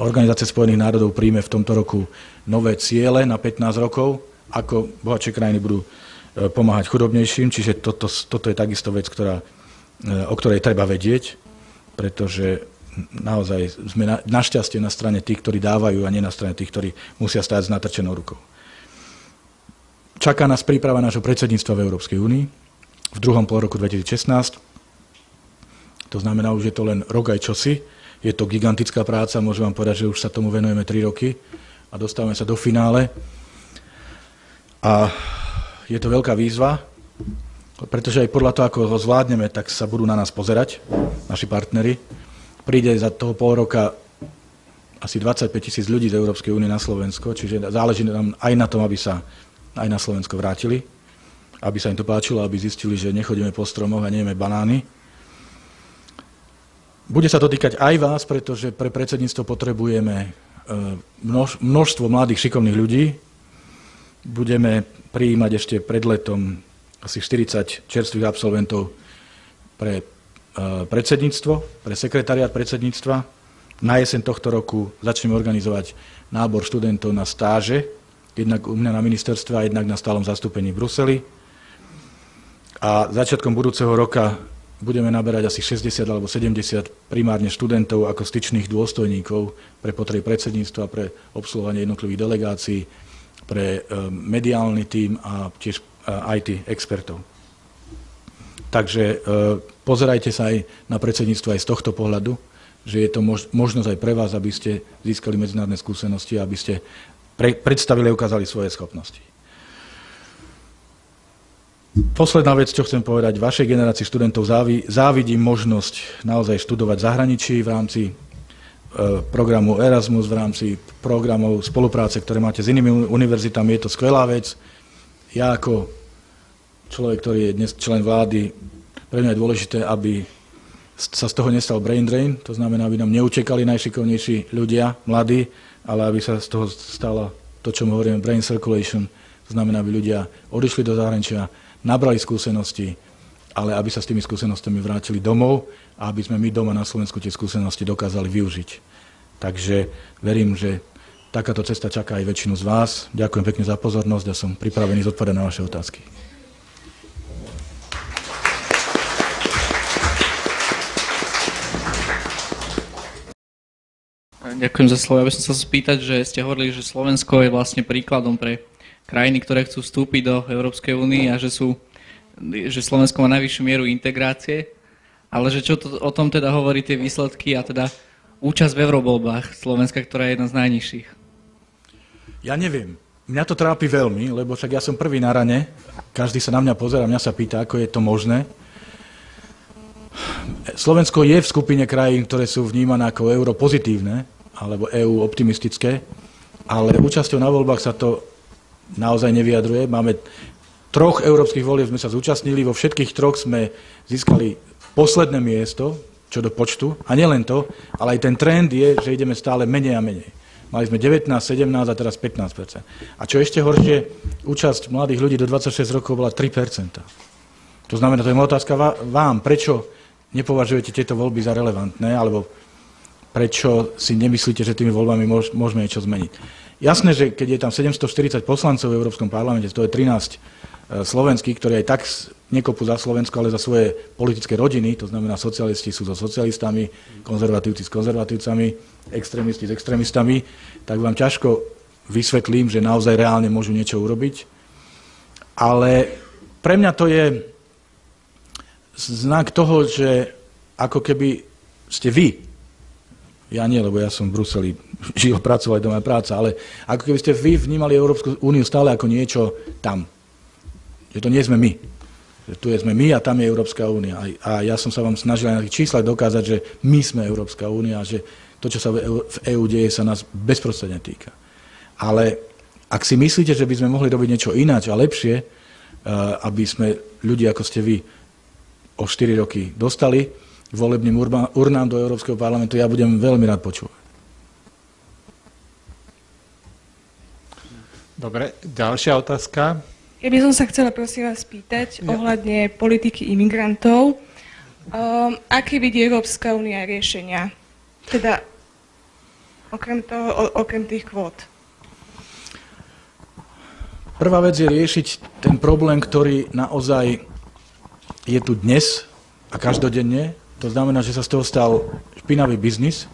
[SPEAKER 2] Organizácia Spojených národov príjme v tomto roku nové ciele na 15 rokov, ako bohatšie krajiny budú pomáhať chudobnejším, čiže toto je takisto vec, o ktorej treba vedieť, pretože naozaj sme našťastie na strane tých, ktorí dávajú a nie na strane tých, ktorí musia stáť s natrčenou rukou. Čaká nás príprava nášho predsedníctva v Európskej únii v druhom polroku 2016. To znamená, už je to len rok aj čosi. Je to gigantická práca, môžem vám povedať, že už sa tomu venujeme 3 roky a dostávame sa do finále. A je to veľká výzva, pretože aj podľa toho, ako ho zvládneme, tak sa budú na nás pozerať naši partneri. Príde za toho pol roka asi 25 000 ľudí z Európskej únie na Slovensko, čiže záleží nám aj na tom, aby sa aj na Slovensko vrátili, aby sa im to páčilo, aby zistili, že nechodíme po stromoch a nejeme banány. Bude sa to týkať aj vás, pretože pre predsedníctvo potrebujeme množstvo mladých, šikovných ľudí. Budeme prijímať ešte pred letom asi 40 čerstvých absolventov pre predsedníctvo, pre sekretariát predsedníctva. Na jeseň tohto roku začneme organizovať nábor študentov na stáže, jednak u mňa na ministerstve a jednak na stálom zastúpení v Bruseli. A začiatkom budúceho roka budeme naberať asi 60 alebo 70 primárne študentov ako styčných dôstojníkov pre potreby predsedníctva, pre obsluhovanie jednotlivých delegácií, pre mediálny tím a tiež IT expertov. Takže pozerajte sa aj na predsedníctvo aj z tohto pohľadu, že je to možnosť aj pre vás, aby ste získali medzinárodné skúsenosti a aby ste predstavili a ukázali svoje schopnosti. Posledná vec, čo chcem povedať, vašej generácii študentov závidím možnosť naozaj študovať v zahraničí v rámci programu Erasmus, v rámci programov spolupráce, ktoré máte s inými univerzitami. Je to skvelá vec. Ja ako človek, ktorý je dnes člen vlády, pre mňa je dôležité, aby sa z toho nestal brain drain, to znamená, aby nám neutekali najšikovnejší ľudia, mladí, ale aby sa z toho stalo to, čo hovoríme brain circulation, to znamená, aby ľudia odišli do zahraničia, nabrali skúsenosti, ale aby sa s tými skúsenostami vrátili domov a aby sme my doma na Slovensku tie skúsenosti dokázali využiť. Takže verím, že takáto cesta čaká aj väčšinu z vás. Ďakujem pekne za pozornosť a som pripravený zodpovedať na vaše otázky.
[SPEAKER 3] Ďakujem za slovo. Ja by som sa spýtať, že ste hovorili, že Slovensko je vlastne príkladom pre krajiny, ktoré chcú vstúpiť do Európskej únie a že Slovensko má najvyššiu mieru integrácie, ale že čo o tom teda hovorí tie výsledky a teda účasť v eurovoľbách Slovenska, ktorá je jedna z najnižších?
[SPEAKER 2] Ja neviem. Mňa to trápi veľmi, lebo však ja som prvý na rane, každý sa na mňa pozerá, mňa sa pýta, ako je to možné. Slovensko je v skupine krajín, ktoré sú vnímané ako europozitívne, alebo EU optimistické, ale účasťou na voľbách sa to naozaj nevyjadruje. Máme 3 európskych volieb, sme sa zúčastnili, vo všetkých 3 sme získali posledné miesto, čo do počtu, a nielen to, ale aj ten trend je, že ideme stále menej a menej. Mali sme 19, 17 a teraz 15%. A čo ešte horšie, účasť mladých ľudí do 26 rokov bola 3%. To znamená, to je moja otázka vám, prečo nepovažujete tieto voľby za relevantné, alebo prečo si nemyslíte, že tými voľbami môžeme niečo zmeniť. Jasné, že keď je tam 740 poslancov v Európskom parlamente, to je 13 slovenských, ktorí aj tak nekopú za Slovensko, ale za svoje politické rodiny, to znamená socialisti sú so socialistami, konzervatívci s konzervatívcami, extrémisti s extrémistami, tak vám ťažko vysvetlím, že naozaj reálne môžu niečo urobiť. Ale pre mňa to je znak toho, že ako keby ste vy, ja nie, lebo ja som v Bruseli žil, pracoval, to moja práca, ale ako keby ste vy vnímali Európsku úniu stále ako niečo tam. Že to nie sme my. Že tu sme my a tam je Európska únia. A ja som sa vám snažil aj na tých číslach dokázať, že my sme Európska únia a že to, čo sa v EÚ deje, sa nás bezprostredne týka. Ale ak si myslíte, že by sme mohli robiť niečo ináč a lepšie, aby sme ľudí, ako ste vy, o 4 roky dostali k volebným urnám do Európskeho parlamentu, ja budem veľmi rád počúvať.
[SPEAKER 4] Dobre, ďalšia otázka.
[SPEAKER 5] Ja by som sa chcela prosím vás spýtať ohľadne politiky imigrantov. Aké vidí Európska únia riešenia? Teda okrem tých kvót.
[SPEAKER 2] Prvá vec je riešiť ten problém, ktorý naozaj je tu dnes a každodenne. To znamená, že sa z toho stal špinavý biznis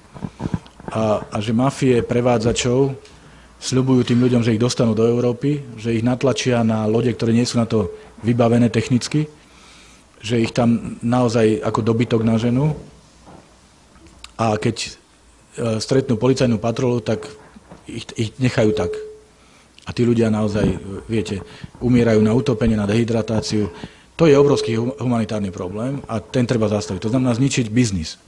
[SPEAKER 2] a že mafie prevádzačov sľubujú tým ľuďom, že ich dostanú do Európy, že ich natlačia na lode, ktoré nie sú na to vybavené technicky, že ich tam naozaj ako dobytok naženú a keď stretnú policajnú patrolu, tak ich nechajú tak. A tí ľudia naozaj, viete, umierajú na utopenie, na dehydratáciu. To je obrovský humanitárny problém a ten treba zastaviť. To znamená zničiť biznis.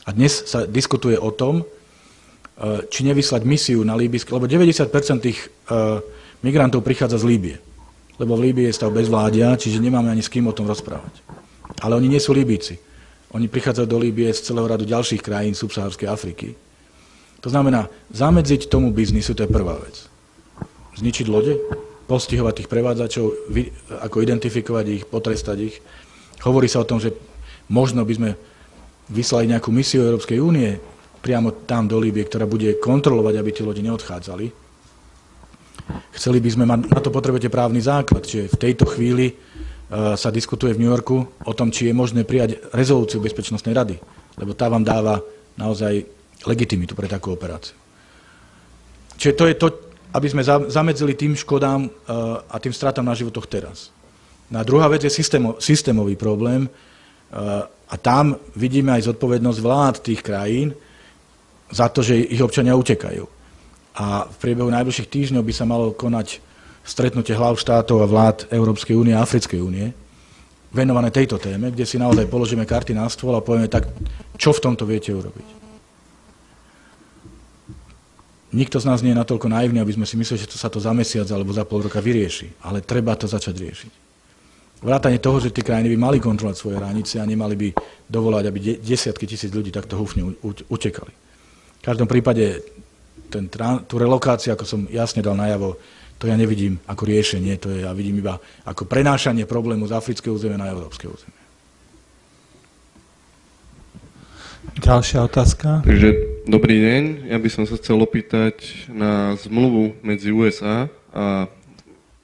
[SPEAKER 2] A dnes sa diskutuje o tom, či nevyslať misiu na líbyjské, lebo 90% tých migrantov prichádza z Líbie. Lebo v Líbii je stav bezvládia, čiže nemáme ani s kým o tom rozprávať. Ale oni nie sú Líbíci. Oni prichádzajú do Líbie z celého radu ďalších krajín subsaharskej Afriky. To znamená, zamedziť tomu biznisu, to je prvá vec. Zničiť lode, postihovať tých prevádzačov, ako identifikovať ich, potrestať ich. Hovorí sa o tom, že možno by sme vyslali nejakú misiu Európskej únie priamo tam do Líbie, ktorá bude kontrolovať, aby tie lode neodchádzali. Chceli by sme mať, na to potrebujete právny základ, čiže v tejto chvíli sa diskutuje v New Yorku o tom, či je možné prijať rezolúciu Bezpečnostnej rady, lebo tá vám dáva naozaj legitimitu pre takú operáciu. Čiže to je to, aby sme zamedzili tým škodám a tým stratám na životoch teraz. A druhá vec je systémový problém a tam vidíme aj zodpovednosť vlád tých krajín za to, že ich občania utekajú. A v priebehu najbližších týždňov by sa malo konať stretnutie hlav štátov a vlád Európskej únie a Africkej únie venované tejto téme, kde si naozaj položíme karty na stôl a povieme tak, čo v tomto viete urobiť. Nikto z nás nie je natoľko naivný, aby sme si mysleli, že sa to za mesiac alebo za pol roka vyrieši. Ale treba to začať riešiť. Vrátane toho, že tie krajiny by mali kontrolovať svoje hranice a nemali by dovolať, aby desiatky tisíc ľudí takto húfne utekali. V každom prípade tú relokáciu, ako som jasne dal najavo, to ja nevidím ako riešenie, to ja vidím iba ako prenášanie problému z afrického územia na európske územie.
[SPEAKER 4] Ďalšia otázka.
[SPEAKER 6] Takže dobrý deň, ja by som sa chcel opýtať na zmluvu medzi USA a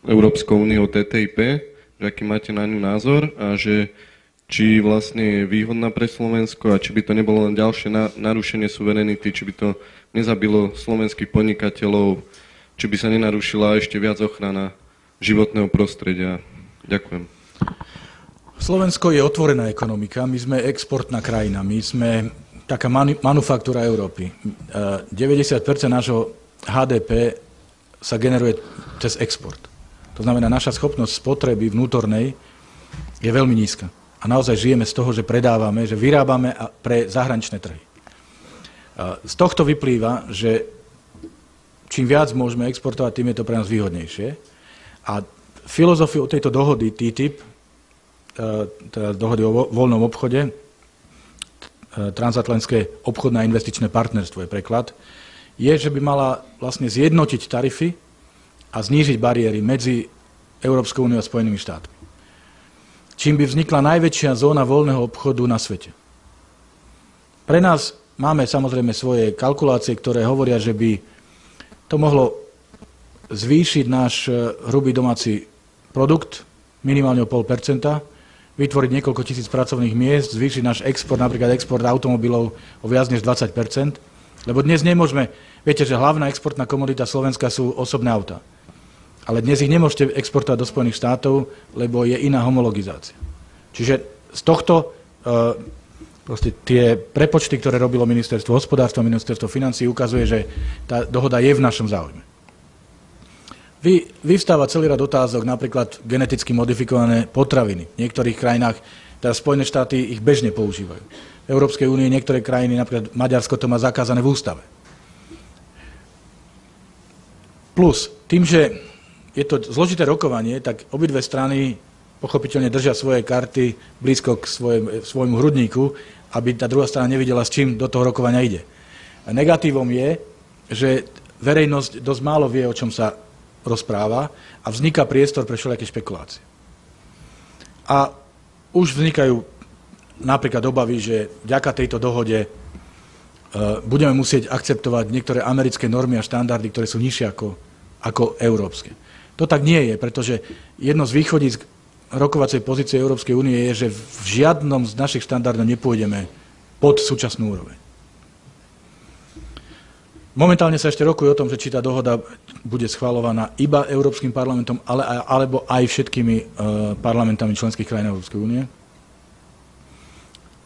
[SPEAKER 6] Európskou úniou TTIP, že aký máte na ňu názor a že či vlastne je výhodná pre Slovensko a či by to nebolo len ďalšie narušenie suverenity, či by to nezabilo slovenských podnikateľov, či by sa nenarušila ešte viac ochrana životného prostredia. Ďakujem.
[SPEAKER 2] Slovensko je otvorená ekonomika, my sme exportná krajina, my sme taká manufaktúra Európy. 90% nášho HDP sa generuje cez export. To znamená, naša schopnosť spotreby vnútornej je veľmi nízka. A naozaj žijeme z toho, že predávame, že vyrábame pre zahraničné trhy. Z tohto vyplýva, že čím viac môžeme exportovať, tým je to pre nás výhodnejšie. A filozofiu tejto dohody TTIP, teda dohody o voľnom obchode, Transatlantské obchodné a investičné partnerstvo je preklad, je, že by mala vlastne zjednotiť tarify a znížiť bariéry medzi Európskou úniou a Spojenými štátmi. Čím by vznikla najväčšia zóna voľného obchodu na svete. Pre nás máme samozrejme svoje kalkulácie, ktoré hovoria, že by to mohlo zvýšiť náš hrubý domáci produkt minimálne o 0,5%, vytvoriť niekoľko tisíc pracovných miest, zvýšiť náš export, napríklad export automobilov o viac než 20%, Lebo dnes nemôžeme, viete, že hlavná exportná komodita Slovenska sú osobné autá. Ale dnes ich nemôžete exportovať do Spojených štátov, lebo je iná homologizácia. Čiže z tohto proste tie prepočty, ktoré robilo ministerstvo hospodárstva, ministerstvo financií, ukazuje, že tá dohoda je v našom záujme. Vyvstáva celý rad otázok, napríklad geneticky modifikované potraviny. V niektorých krajinách, teda Spojené štáty ich bežne používajú. V Európskej únii niektoré krajiny, napríklad Maďarsko, to má zakázané v ústave. Plus, tým, že je to zložité rokovanie, tak obidve strany pochopiteľne držia svoje karty blízko k svojmu hrudníku, aby tá druhá strana nevidela, s čím do toho rokovania ide. A negatívom je, že verejnosť dosť málo vie, o čom sa rozpráva a vzniká priestor pre všelijaké špekulácie. A už vznikajú napríklad obavy, že vďaka tejto dohode budeme musieť akceptovať niektoré americké normy a štandardy, ktoré sú nižšie ako európske. To tak nie je, pretože jedno z východísk rokovacej pozície Európskej únie je, že v žiadnom z našich štandardov nepôjdeme pod súčasnú úroveň. Momentálne sa ešte rokuje o tom, že či tá dohoda bude schvaľovaná iba Európskym parlamentom, alebo aj všetkými parlamentami členských krajín Európskej únie.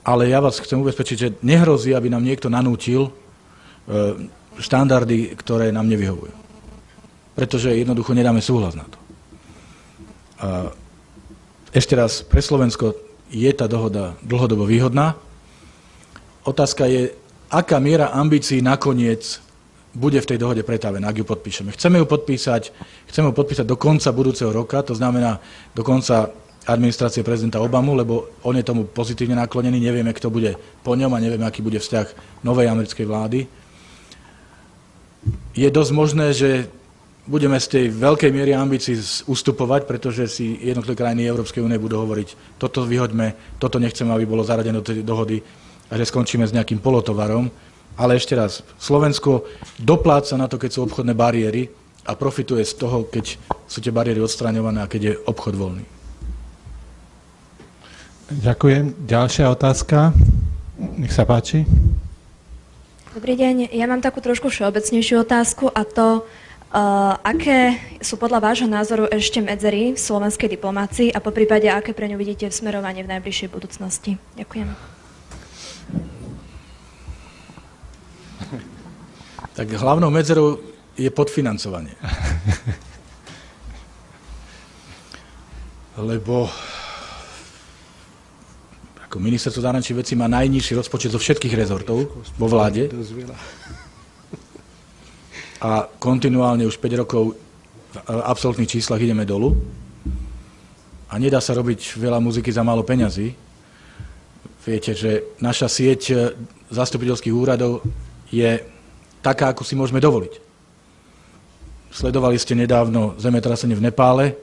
[SPEAKER 2] Ale ja vás chcem ubezpečiť, že nehrozí, aby nám niekto nanútil štandardy, ktoré nám nevyhovujú. Pretože jednoducho nedáme súhlas na to. Ešte raz, pre Slovensko je tá dohoda dlhodobo výhodná. Otázka je, aká miera ambícií nakoniec bude v tej dohode pretavená, ak ju podpíšeme. Chceme ju podpísať do konca budúceho roka, to znamená do konca administrácie prezidenta Obamu, lebo on je tomu pozitívne naklonený, nevieme, kto bude po ňom a nevieme, aký bude vzťah novej americkej vlády. Je dosť možné, že budeme z tej veľkej miery ambícií ustupovať, pretože si jednotlivé krajiny Európskej únie budú hovoriť, toto vyhoďme, toto nechceme, aby bolo zaradené do tej dohody a že skončíme s nejakým polotovarom. Ale ešte raz, Slovensko dopláca na to, keď sú obchodné bariéry a profituje z toho, keď sú tie bariéry odstraňované a keď je obchod voľný.
[SPEAKER 4] Ďakujem. Ďalšia otázka. Nech sa páči.
[SPEAKER 7] Dobrý deň. Ja mám takú trošku všeobecnejšiu otázku a to, aké sú podľa vášho názoru ešte medzery v slovenskej diplomácii a poprípade, aké pre ňu vidíte v smerovanie v najbližšej budúcnosti? Ďakujem.
[SPEAKER 2] Tak hlavnou medzerou je podfinancovanie. Lebo ako ministerstvo zahraničných vecí má najnižší rozpočet zo všetkých rezortov vo vláde. A kontinuálne už 5 rokov v absolútnych číslach ideme dolu a nedá sa robiť veľa muziky za málo peňazí. Viete, že naša sieť zastupiteľských úradov je taká, ako si môžeme dovoliť. Sledovali ste nedávno zemetrasenie v Nepále,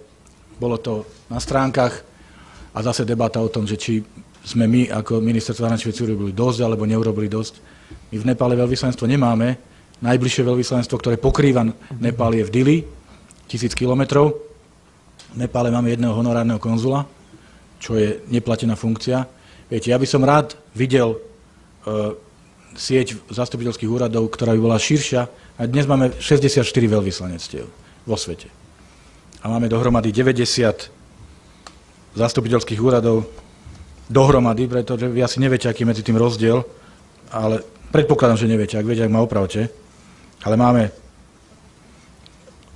[SPEAKER 2] bolo to na stránkach a zase debata o tom, že či sme my ako ministerstvo zahraničných vecí urobili dosť alebo neurobili dosť. My v Nepále veľvyslanectvo nemáme. Najbližšie veľvyslanectvo, ktoré pokrýva Nepál, je v Dili, 1000 kilometrov. V Nepále máme jedného honorárneho konzula, čo je neplatená funkcia. Viete, ja by som rád videl sieť zastupiteľských úradov, ktorá by bola širšia. A dnes máme 64 veľvyslanectiev vo svete. A máme dohromady 90 zastupiteľských úradov dohromady, pretože vy asi neviete, aký je medzi tým rozdiel, ale predpokladám, že neviete. Ak viete, ak ma opravte. Ale máme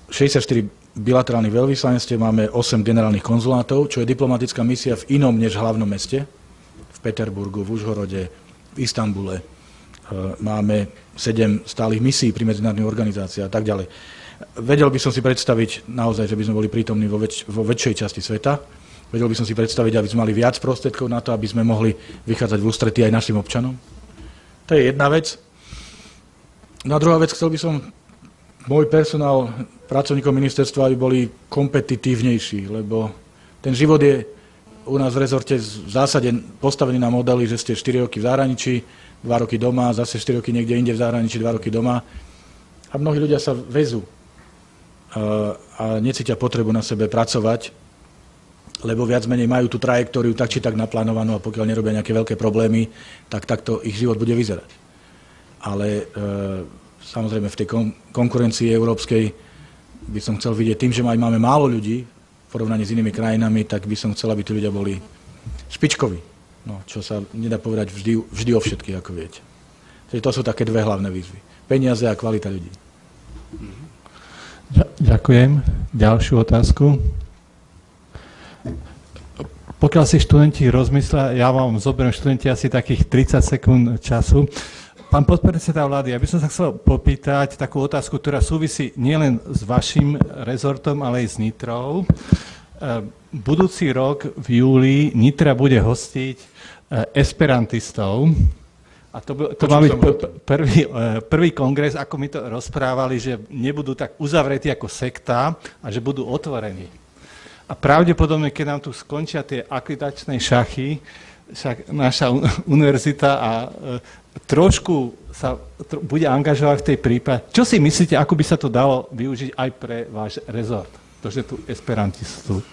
[SPEAKER 2] 64 bilaterálnych veľvyslanectiev, máme 8 generálnych konzulátov, čo je diplomatická misia v inom než hlavnom meste. V Peterburgu, v Užhorode, v Istanbule. Máme 7 stálych misií pri medzinárodných organizáciách a tak ďalej. Vedel by som si predstaviť naozaj, že by sme boli prítomní vo väčšej časti sveta. Vedel by som si predstaviť, aby sme mali viac prostriedkov na to, aby sme mohli vychádzať v ústretí aj našim občanom. To je jedna vec. No a druhá vec, chcel by som môj personál, pracovníkov ministerstva, aby boli kompetitívnejší, lebo ten život je u nás v rezorte v zásade postavený na modely, že ste 4 roky v zahraničí, 2 roky doma, zase 4 roky niekde inde v zahraničí, 2 roky doma. A mnohí ľudia sa väzú a necítia potrebu na sebe pracovať, lebo viac menej majú tú trajektóriu tak či tak naplánovanú a pokiaľ nerobia nejaké veľké problémy, tak takto ich život bude vyzerať. ale samozrejme v tej konkurencii európskej by som chcel vidieť tým, že máme málo ľudí v porovnaní s inými krajinami, tak by som chcel, aby tí ľudia boli špičkoví. No, čo sa nedá povedať vždy o všetkých, ako viete. Takže to sú také dve hlavné výzvy. Peniaze a kvalita ľudí.
[SPEAKER 4] Ďakujem. Ďalšiu otázku. Pokiaľ si študenti rozmyslia, ja vám zoberiem študenti asi takých 30 sekúnd času. Pán podpredseda vlády, ja by som sa chcel popýtať takú otázku, ktorá súvisí nielen s vašim rezortom, ale aj s Nitrou. Budúci rok v júli Nitra bude hostiť esperantistov. A to má byť prvý kongres, ako mi to rozprávali, že nebudú tak uzavretí ako sekta a že budú otvorení. A pravdepodobne, keď nám tu skončia tie akreditačné šachy, však naša univerzita a trošku sa bude angažovať v tej prípade. Čo si myslíte, ako by sa to dalo využiť aj pre váš rezort? To, že tu esperantistu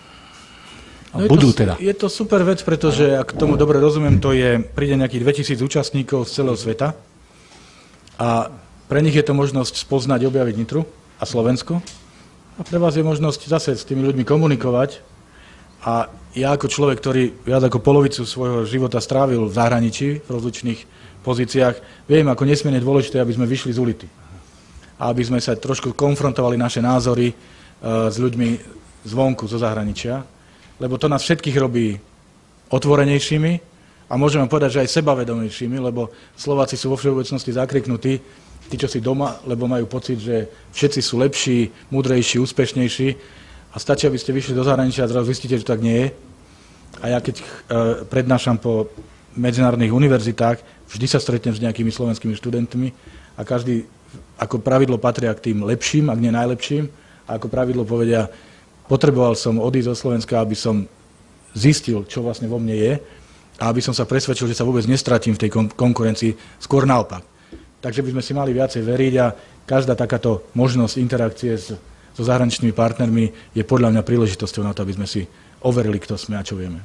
[SPEAKER 4] budú teda.
[SPEAKER 2] Je to super vec, pretože, ak tomu dobre rozumiem, príde nejakých 2000 účastníkov z celého sveta a pre nich je to možnosť spoznať, objaviť Nitru a Slovensko a pre vás je možnosť zase s tými ľuďmi komunikovať a ja ako človek, ktorý viac ako polovicu svojho života strávil v zahraničí, v rozličných pozíciách, viem, ako nesmierne dôležité, aby sme vyšli z ulity a aby sme sa trošku konfrontovali naše názory s ľuďmi zvonku, zo zahraničia, lebo to nás všetkých robí otvorenejšími a môžeme povedať, že aj sebavedomejšími, lebo Slováci sú vo všeobecnosti zakriknutí, tí, čo si doma, lebo majú pocit, že všetci sú lepší, múdrejší, úspešnejší a stačí, aby ste vyšli do zahraničia a zrazu zistíte, že tak nie je. A ja keď prednášam po medzinárodných univerzitách, vždy sa stretnem s nejakými slovenskými študentmi a každý ako pravidlo patria k tým lepším, ak nie najlepším, a ako pravidlo povedia, potreboval som odísť zo Slovenska, aby som zistil, čo vlastne vo mne je a aby som sa presvedčil, že sa vôbec nestratím v tej konkurencii, skôr naopak. Takže by sme si mali viacej veriť a každá takáto možnosť interakcie so zahraničnými partnermi je podľa mňa príležitosťou na to, aby sme si overili, kto sme a čo vieme.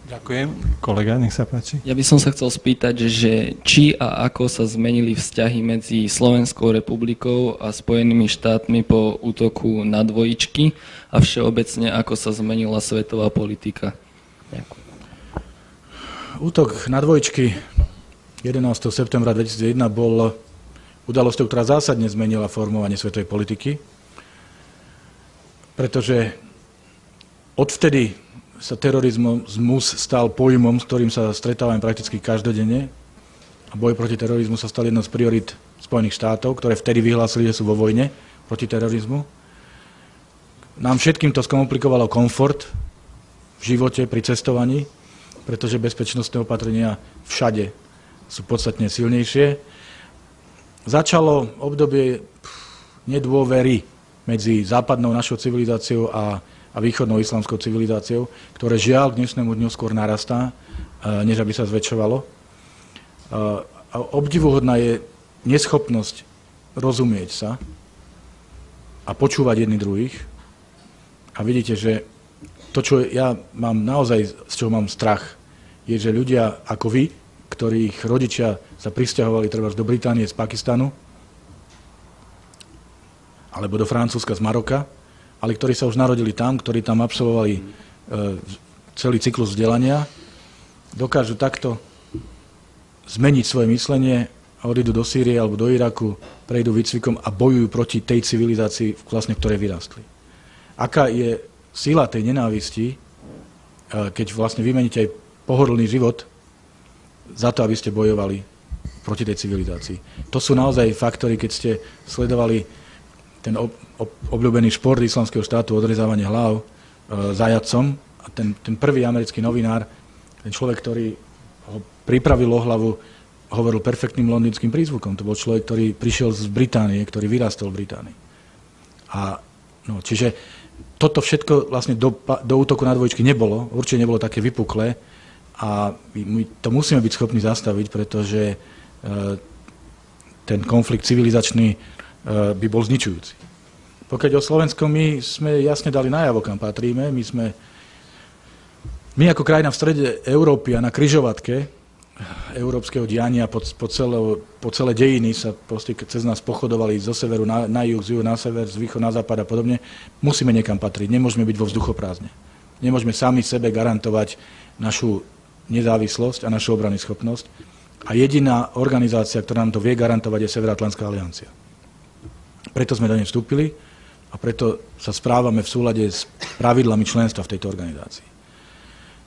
[SPEAKER 4] Ďakujem. Kolega, nech sa páči.
[SPEAKER 8] Ja by som sa chcel spýtať, že či a ako sa zmenili vzťahy medzi Slovenskou republikou a Spojenými štátmi po útoku na dvojičky a všeobecne ako sa zmenila svetová politika. Ďakujem.
[SPEAKER 2] Útok na dvojičky 11. septembra 2001 bol udalosťou, ktorá zásadne zmenila formovanie svetovej politiky, pretože odvtedy sa terorizmus stal pojmom, s ktorým sa stretávame prakticky každodenne a boj proti terorizmu sa stal jednou z priorit Spojených štátov, ktoré vtedy vyhlásili, že sú vo vojne proti terorizmu. Nám všetkým to skomplikovalo komfort v živote, pri cestovaní, pretože bezpečnostné opatrenia všade sú podstatne silnejšie. Začalo obdobie nedôvery medzi západnou našou civilizáciou a východnou islamskou civilizáciou, ktoré žiaľ k dnešnému dňu skôr narastá, než aby sa zväčšovalo. A obdivuhodná je neschopnosť rozumieť sa a počúvať jedni druhých. A vidíte, že to, čo ja mám naozaj, z čoho mám strach, je, že ľudia ako vy, ktorých rodičia sa prisťahovali treba do Británie z Pakistanu, alebo do Francúzska z Maroka, ale ktorí sa už narodili tam, ktorí tam absolvovali celý cyklus vzdelania, dokážu takto zmeniť svoje myslenie a odídu do Sýrie alebo do Iraku, prejdú výcvikom a bojujú proti tej civilizácii, vlastne, v ktorej vyrástli. Aká je sila tej nenávisti, keď vlastne vymeníte aj pohodlný život za to, aby ste bojovali proti tej civilizácii. To sú naozaj faktory, keď ste sledovali ten obľúbený šport islamského štátu, odrezávanie hlav zajatcom. A ten prvý americký novinár, ten človek, ktorý ho pripravil o hlavu, hovoril perfektným londýnskym prízvukom. To bol človek, ktorý prišiel z Británie, ktorý vyrastol v Británii. Čiže toto všetko vlastne do útoku na dvojičky nebolo, určite nebolo také vypuklé a my to musíme byť schopní zastaviť, pretože ten konflikt civilizačný by bol zničujúci. Pokiaľ o Slovensko, my sme jasne dali najavo, kam patríme. My ako krajina v strede Európy a na križovatke európskeho diania po celé dejiny sa proste cez nás pochodovali zo severu na juh, z juhu na sever, z východu na západ a podobne, musíme niekam patriť, nemôžeme byť vo vzduchoprázdne. Nemôžeme sami sebe garantovať našu nezávislosť a našu obranyschopnosť. A jediná organizácia, ktorá nám to vie garantovať, je Severoatlantská aliancia. Preto sme do nej vstúpili a preto sa správame v súlade s pravidlami členstva v tejto organizácii.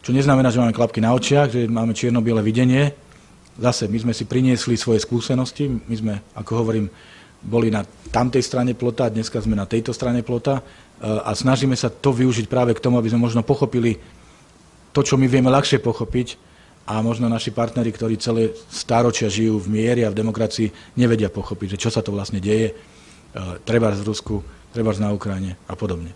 [SPEAKER 2] Čo neznamená, že máme klapky na očiach, že máme čierno-biele videnie. Zase, my sme si priniesli svoje skúsenosti, my sme, ako hovorím, boli na tamtej strane plota, dneska sme na tejto strane plota a snažíme sa to využiť práve k tomu, aby sme možno pochopili to, čo my vieme ľahšie pochopiť a možno naši partneri, ktorí celé stáročia žijú v mieri a v demokracii, nevedia pochopiť, že čo sa to vlastne deje, trebárs v Rusku, trebárs na Ukrajine a podobne.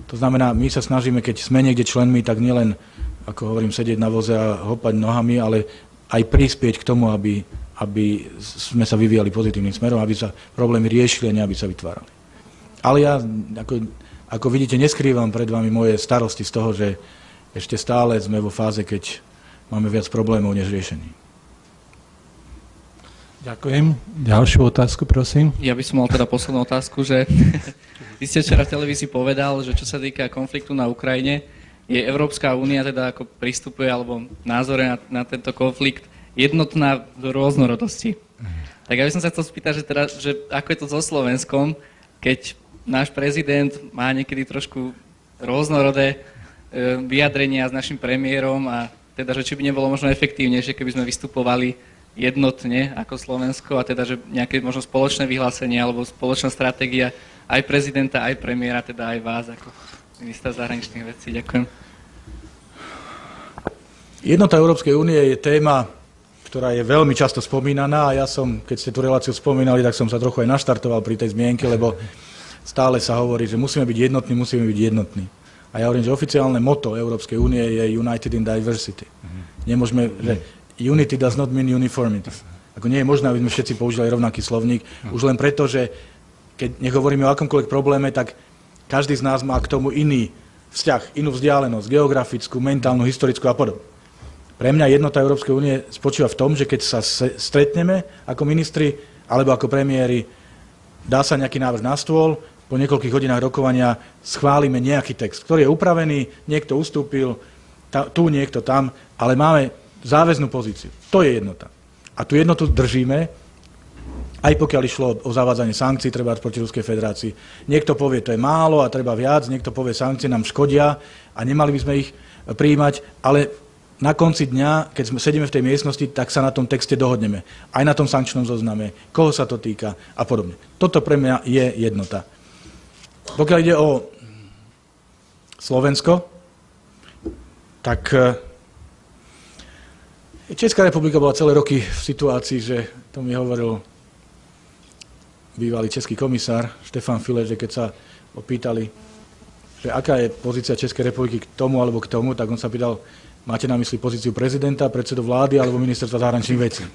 [SPEAKER 2] To znamená, my sa snažíme, keď sme niekde členmi, tak nielen, ako hovorím, sedieť na voze a hopať nohami, ale aj prispieť k tomu, aby sme sa vyvíjali pozitívnym smerom, aby sa problémy riešili a nie aby sa vytvárali. Ale ja, ako vidíte, neskrývam pred vami moje starosti z toho, že ešte stále sme vo fáze, keď máme viac problémov než riešení.
[SPEAKER 4] Ďakujem. Ďalšiu otázku, prosím.
[SPEAKER 3] Ja by som mal teda poslednú otázku, že vy ste včera v televízii povedal, že čo sa týka konfliktu na Ukrajine, je Európska únia teda ako pristupuje alebo názore na tento konflikt jednotná v rôznorodosti. Tak ja by som sa chcel spýtať, že ako je to so Slovenskom, keď náš prezident má niekedy trošku rôznorodé vyjadrenia s našim premiérom a teda, že či by nebolo možno efektívnejšie, keby sme vystupovali jednotne ako Slovensko a teda, že nejaké možno spoločné vyhlásenie alebo spoločná stratégia aj prezidenta, aj premiéra, teda aj vás ako ministra zahraničných vecí. Ďakujem.
[SPEAKER 2] Jednota Európskej únie je téma, ktorá je veľmi často spomínaná a ja som, keď ste tú reláciu spomínali, tak som sa trochu aj naštartoval pri tej zmienke, lebo stále sa hovorí, že musíme byť jednotní. A ja hovorím, že oficiálne motto Európskej únie je United in Diversity. Nemôžeme, že unity does not mean uniformity. Ako nie je možné, aby sme všetci použili rovnaký slovník, už len preto, že keď hovoríme o akomkoľvek probléme, tak každý z nás má k tomu iný vzťah, inú vzdialenosť, geografickú, mentálnu, historickú a podobne. Pre mňa jednota Európskej únie spočíva v tom, že keď sa stretneme ako ministri alebo ako premiéri, dá sa nejaký návrh na stôl, po niekoľkých hodinách rokovania schválime nejaký text, ktorý je upravený, niekto ustúpil, tu niekto tam, ale máme záväznú pozíciu. To je jednota. A tú jednotu držíme, aj pokiaľ išlo o zavádzanie sankcií, treba proti Ruskej federácii. Niekto povie, to je málo a treba viac, niekto povie, sankcie nám škodia a nemali by sme ich prijímať, ale na konci dňa, keď sedíme v tej miestnosti, tak sa na tom texte dohodneme. Aj na tom sankčnom zozname, koho sa to týka a podobne. Toto pre mňa je jednota. Pokiaľ ide o Slovensko, tak Česká republika bola celé roky v situácii, že to mi hovoril bývalý český komisár Štefan File, že keď sa opýtali, že aká je pozícia Českej republiky k tomu alebo k tomu, tak on sa pýtal, máte na mysli pozíciu prezidenta, predsedu vlády alebo ministerstva zahraničných vecí.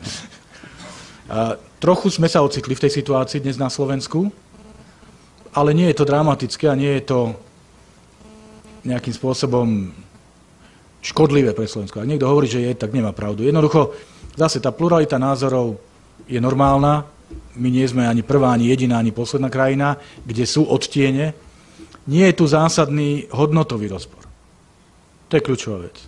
[SPEAKER 2] A trochu sme sa ocitli v tej situácii dnes na Slovensku, ale nie je to dramatické a nie je to nejakým spôsobom škodlivé pre Slovensko. Ak niekto hovorí, že je, tak nemá pravdu. Jednoducho, zase tá pluralita názorov je normálna. My nie sme ani prvá, ani jediná, ani posledná krajina, kde sú odtiene. Nie je tu zásadný hodnotový rozpor. To je kľúčová vec.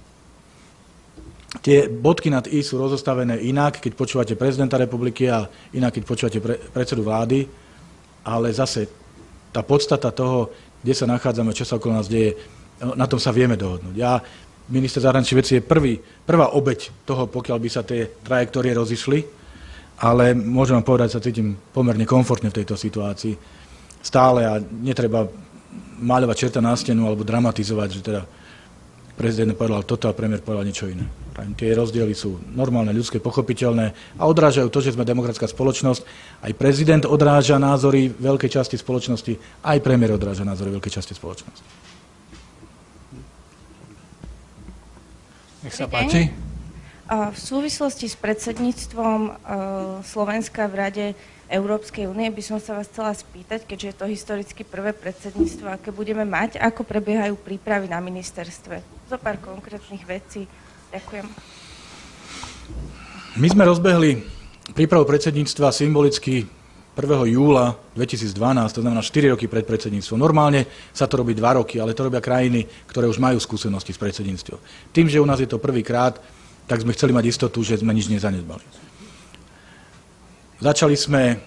[SPEAKER 2] Tie bodky nad I sú rozostavené inak, keď počúvate prezidenta republiky a inak, keď počúvate predsedu vlády, ale zase tá podstata toho, kde sa nachádzame, čo sa okolo nás deje, na tom sa vieme dohodnúť. Minister zahraničných vecí je prvá obeť toho, pokiaľ by sa tie trajektórie rozišli, ale môžem vám povedať, sa cítim pomerne komfortne v tejto situácii stále a netreba maľovať čerta na stenu alebo dramatizovať, že teda prezident povedal toto a premiér povedal niečo iné. Tie rozdiely sú normálne, ľudské, pochopiteľné a odrážajú to, že sme demokratická spoločnosť. Aj prezident odráža názory veľkej časti spoločnosti, aj premiér odráža názory veľkej časti spoločnosti.
[SPEAKER 4] Nech sa páči.
[SPEAKER 9] V súvislosti s predsedníctvom Slovenska v Rade Európskej únie by som sa vás chcela spýtať, keďže je to historicky prvé predsedníctvo, aké budeme mať, ako prebiehajú prípravy na ministerstve. Zo pár konkrétnych vecí. Ďakujem.
[SPEAKER 2] My sme rozbehli prípravu predsedníctva symbolicky 1. júla 2012, to znamená 4 roky pred predsedníctvom. Normálne sa to robí 2 roky, ale to robia krajiny, ktoré už majú skúsenosti s predsedníctvom. Tým, že u nás je to prvýkrát, tak sme chceli mať istotu, že sme nič nezanedbali. Začali sme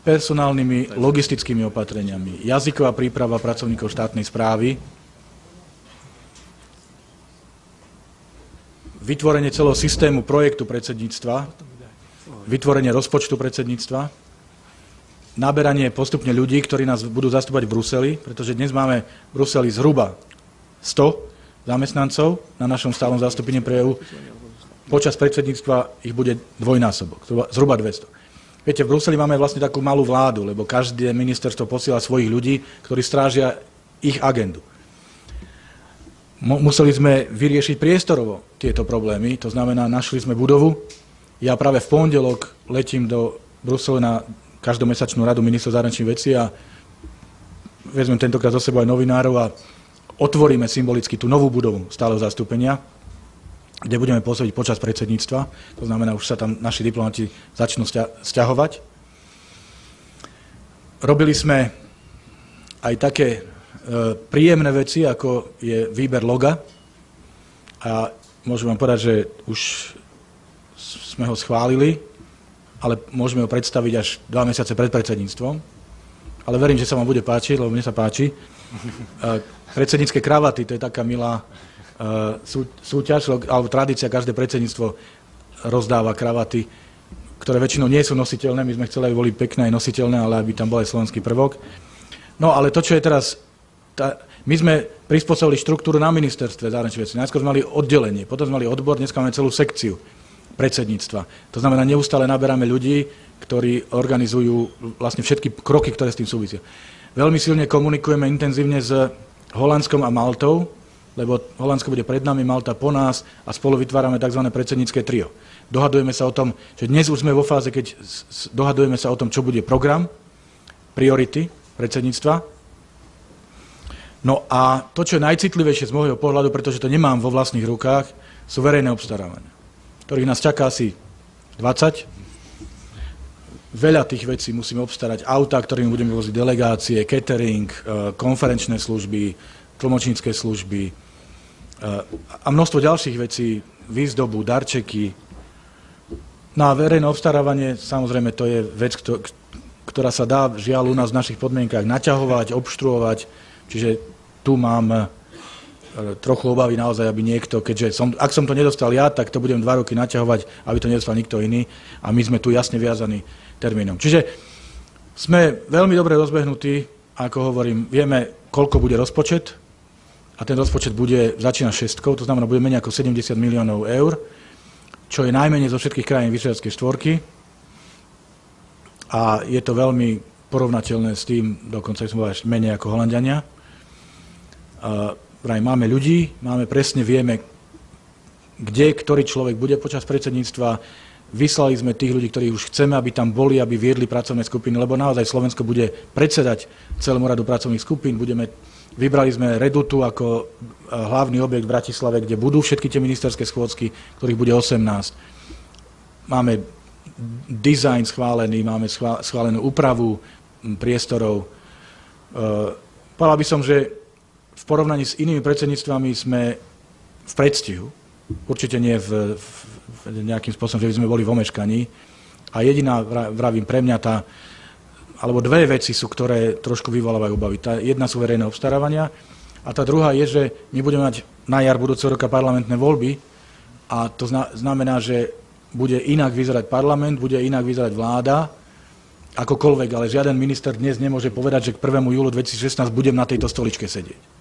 [SPEAKER 2] personálnymi logistickými opatreniami, jazyková príprava pracovníkov štátnej správy, vytvorenie celého systému projektu predsedníctva, vytvorenie rozpočtu predsedníctva, naberanie postupne ľudí, ktorí nás budú zastupovať v Bruseli, pretože dnes máme v Bruseli zhruba 100 zamestnancov na našom stálom zastúpení pre EU. Počas predsedníctva ich bude dvojnásobok, zhruba 200. Viete, v Bruseli máme vlastne takú malú vládu, lebo každé ministerstvo posiela svojich ľudí, ktorí strážia ich agendu. Museli sme vyriešiť priestorovo tieto problémy, to znamená, našli sme budovu. Ja práve v pondelok letím do Bruselu na každomesačnú radu ministrov zahraničných vecí a vezmem tentokrát zo sebou aj novinárov a otvoríme symbolicky tú novú budovu stáleho zastúpenia, kde budeme pôsobiť počas predsedníctva. To znamená, už sa tam naši diplomati začnú sťahovať. Robili sme aj také príjemné veci, ako je výber loga. A môžem vám povedať, že už sme ho schválili, ale môžeme ho predstaviť až 2 mesiace pred predsedníctvom. Ale verím, že sa vám bude páčiť, lebo mne sa páči. Predsednícke kravaty, to je taká milá súťaž, alebo tradícia, každé predsedníctvo rozdáva kravaty, ktoré väčšinou nie sú nositeľné. My sme chceli, aby boli pekné aj nositeľné, ale aby tam bol aj slovenský prvok. No ale to, čo je teraz... My sme prispôsobili štruktúru na ministerstve zahraničných vecí. Najskôr sme mali oddelenie, potom sme mali odbor, dneska máme celú sekciu predsedníctva. To znamená, neustále naberáme ľudí, ktorí organizujú vlastne všetky kroky, ktoré s tým súvisia. Veľmi silne komunikujeme intenzívne s Holandskom a Maltou, lebo Holandsko bude pred nami, Malta po nás a spolu vytvárame tzv. Predsednícke trio. Dohadujeme sa o tom, že dnes už sme vo fáze, keď dohadujeme sa o tom, čo bude program, priority predsedníctva. No a to, čo je najcitlivejšie z môjho pohľadu, pretože to nemám vo vlastných rukách, sú verejné obstarávania, ktorých nás čaká asi 20. Veľa tých vecí musíme obstarať. Autá, ktorými budeme voziť delegácie, catering, konferenčné služby, tlmočnícke služby a množstvo ďalších vecí, výzdobu, darčeky. No a verejné obstarávanie, samozrejme, to je vec, ktorá sa dá, žiaľ, u nás v našich podmienkách naťahovať, obštruovať. Čiže tu mám trochu obavy naozaj, aby niekto, ak som to nedostal ja, tak to budem 2 roky naťahovať, aby to nedostal nikto iný a my sme tu jasne viazaní termínom. Čiže sme veľmi dobre rozbehnutí, ako hovorím, vieme, koľko bude rozpočet a ten rozpočet začína 6, to znamená, bude menej ako 70 miliónov eur, čo je najmenej zo všetkých krajín Vyšehradskej štvorky a je to veľmi porovnateľné s tým, dokonca som povedal, menej ako Holanďania. Máme ľudí, vieme, kde ktorý človek bude počas predsedníctva. Vyslali sme tých ľudí, ktorých už chceme, aby tam boli, aby viedli pracovné skupiny, lebo naozaj Slovensko bude predsedať celému radu pracovných skupín. Vybrali sme Redutu ako hlavný objekt v Bratislave, kde budú všetky tie ministerské schôdzky, ktorých bude 18. Máme dizajn schválený, máme schválenú úpravu priestorov. Povedal by som, že v porovnaní s inými predsedníctvami sme v predstihu. Určite nie v nejakým spôsobom, že by sme boli v omeškaní. A jediná, vravím, pre mňa alebo 2 veci sú, ktoré trošku vyvolávajú obavy. Jedna sú verejné obstarávania a tá druhá je, že my budeme mať na jar budúceho roka parlamentné voľby a to znamená, že bude inak vyzerať parlament, bude inak vyzerať vláda, akokoľvek, ale žiaden minister dnes nemôže povedať, že k 1. júlu 2016 budem na tejto stoličke sedieť.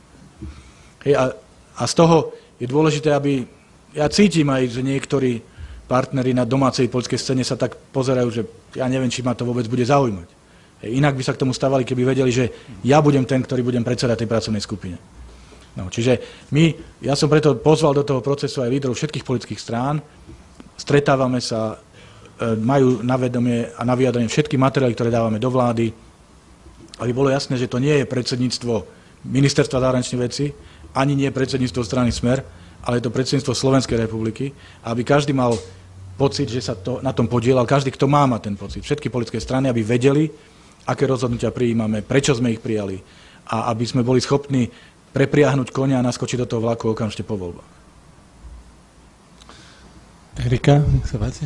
[SPEAKER 2] A z toho je dôležité, aby... Ja cítim aj, že niektorí partneri na domácej poľskej scéne sa tak pozerajú, že ja neviem, či ma to vôbec bude zaujímať. Inak by sa k tomu stávali, keby vedeli, že ja budem ten, ktorý budem predsedať tej pracovnej skupine. No, čiže ja som preto pozval do toho procesu aj líderov všetkých politických strán, stretávame sa, majú na vedomie a na vyjadrenie všetky materiály, ktoré dávame do vlády, aby bolo jasné, že to nie je predsedníctvo Ministerstva zahraničných vecí, ani nie predsedníctvo strany Smer, ale je to predsedníctvo Slovenskej republiky, aby každý mal pocit, že sa to na tom podielal. Každý, kto má ten pocit. Všetky politické strany, aby vedeli, aké rozhodnutia prijímame, prečo sme ich prijali a aby sme boli schopní prepriahnuť konia a naskočiť do toho vlaku okamžite po voľbách.
[SPEAKER 4] Erika, nech sa páči.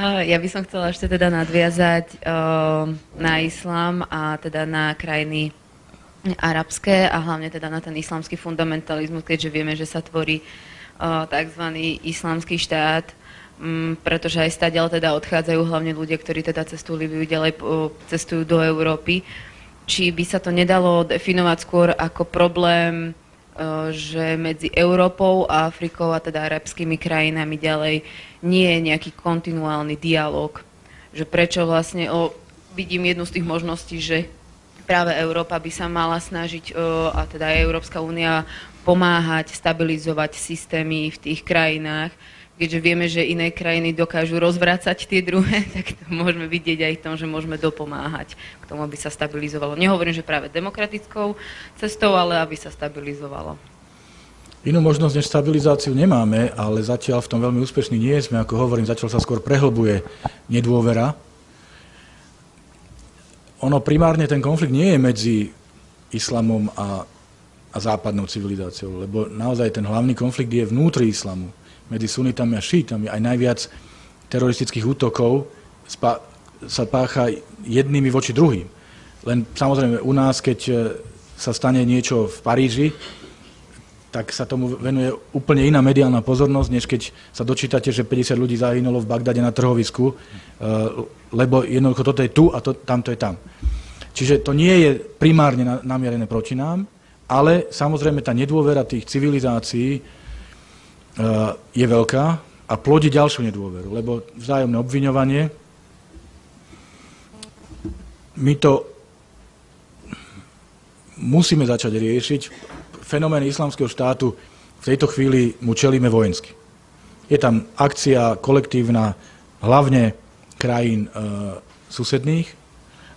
[SPEAKER 10] Ja by som chcela ešte teda nadviazať na islám a teda na krajiny arabské a hlavne teda na ten islamský fundamentalizmus, keďže vieme, že sa tvorí tzv. Islamský štát, pretože aj stáďal teda odchádzajú hlavne ľudia, ktorí teda cestujú Líbiu, ďalej cestujú do Európy. Či by sa to nedalo definovať skôr ako problém, že medzi Európou a Afrikou a teda arabskými krajinami ďalej nie je nejaký kontinuálny dialog. Že prečo vlastne, vidím jednu z tých možností, že práve Európa by sa mala snažiť, a teda aj Európska únia, pomáhať, stabilizovať systémy v tých krajinách, keďže vieme, že iné krajiny dokážu rozvracať tie druhé, tak to môžeme vidieť aj v tom, že môžeme dopomáhať k tomu, aby sa stabilizovalo. Nehovorím, že práve demokratickou cestou, ale aby sa stabilizovalo.
[SPEAKER 2] Inú možnosť než stabilizáciu nemáme, ale zatiaľ v tom veľmi úspešní nie sme. Ako hovorím, zatiaľ sa skôr prehlbuje nedôvera. Ono primárne ten konflikt nie je medzi islamom a západnou civilizáciou, lebo naozaj ten hlavný konflikt je vnútri islamu, medzi sunitami a šítami. Aj najviac teroristických útokov sa pácha jednými voči druhým. Len samozrejme u nás, keď sa stane niečo v Paríži, tak sa tomu venuje úplne iná mediálna pozornosť, než keď sa dočítate, že 50 ľudí zahynulo v Bagdade na trhovisku, lebo jednoducho toto je tu a tamto je tam. Čiže to nie je primárne namierené proti nám, ale samozrejme tá nedôvera tých civilizácií je veľká a plodí ďalšiu nedôveru, lebo vzájomné obviňovanie, my to musíme začať riešiť. Fenomén islamského štátu v tejto chvíli mu čelíme vojensky. Je tam akcia kolektívna hlavne krajín susedných,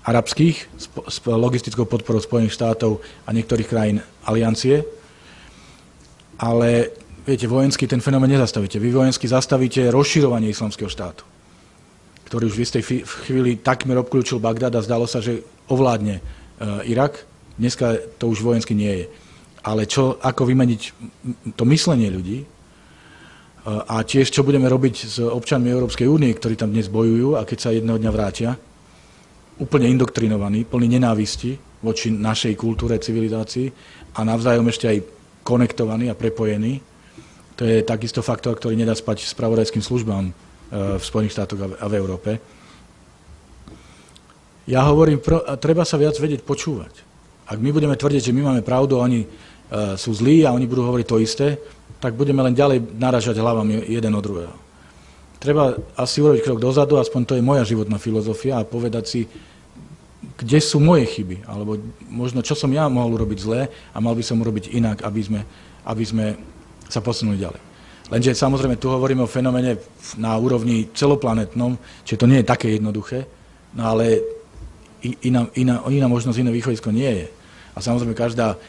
[SPEAKER 2] arabských, s logistickou podporou Spojených štátov a niektorých krajín aliancie. Ale viete, vojensky ten fenomén nezastavíte. Vy vojensky zastavíte rozširovanie islamského štátu, ktorý už v istej chvíli takmer obklúčil Bagdad a zdalo sa, že ovládne Irak. Dneska to už vojensky nie je. Ale ako vymeniť to myslenie ľudí a tiež čo budeme robiť s občanmi Európskej únie, ktorí tam dnes bojujú a keď sa jedného dňa vrátia, úplne indoktrinovaní, plní nenávisti voči našej kultúre, civilizácii a navzájom ešte aj konektovaní a prepojení. To je takisto faktor, ktorý nedá spať spravodajským službám v Spojených štátoch a v Európe. Ja hovorím, treba sa viac vedieť počúvať. Ak my budeme tvrdiť, že my máme pravdu a oni sú zlí a oni budú hovoriť to isté, tak budeme len ďalej naražať hlavami jeden od druhého. Treba asi urobiť krok dozadu, aspoň to je moja životná filozofia a povedať si, kde sú moje chyby, alebo možno čo som ja mohol urobiť zlé a mal by som urobiť inak, aby sme sa posunuli ďalej. Lenže samozrejme tu hovoríme o fenoméne na úrovni celoplanetnom, čiže to nie je také jednoduché, no ale iná možnosť, iné východisko nie je. A samozrejme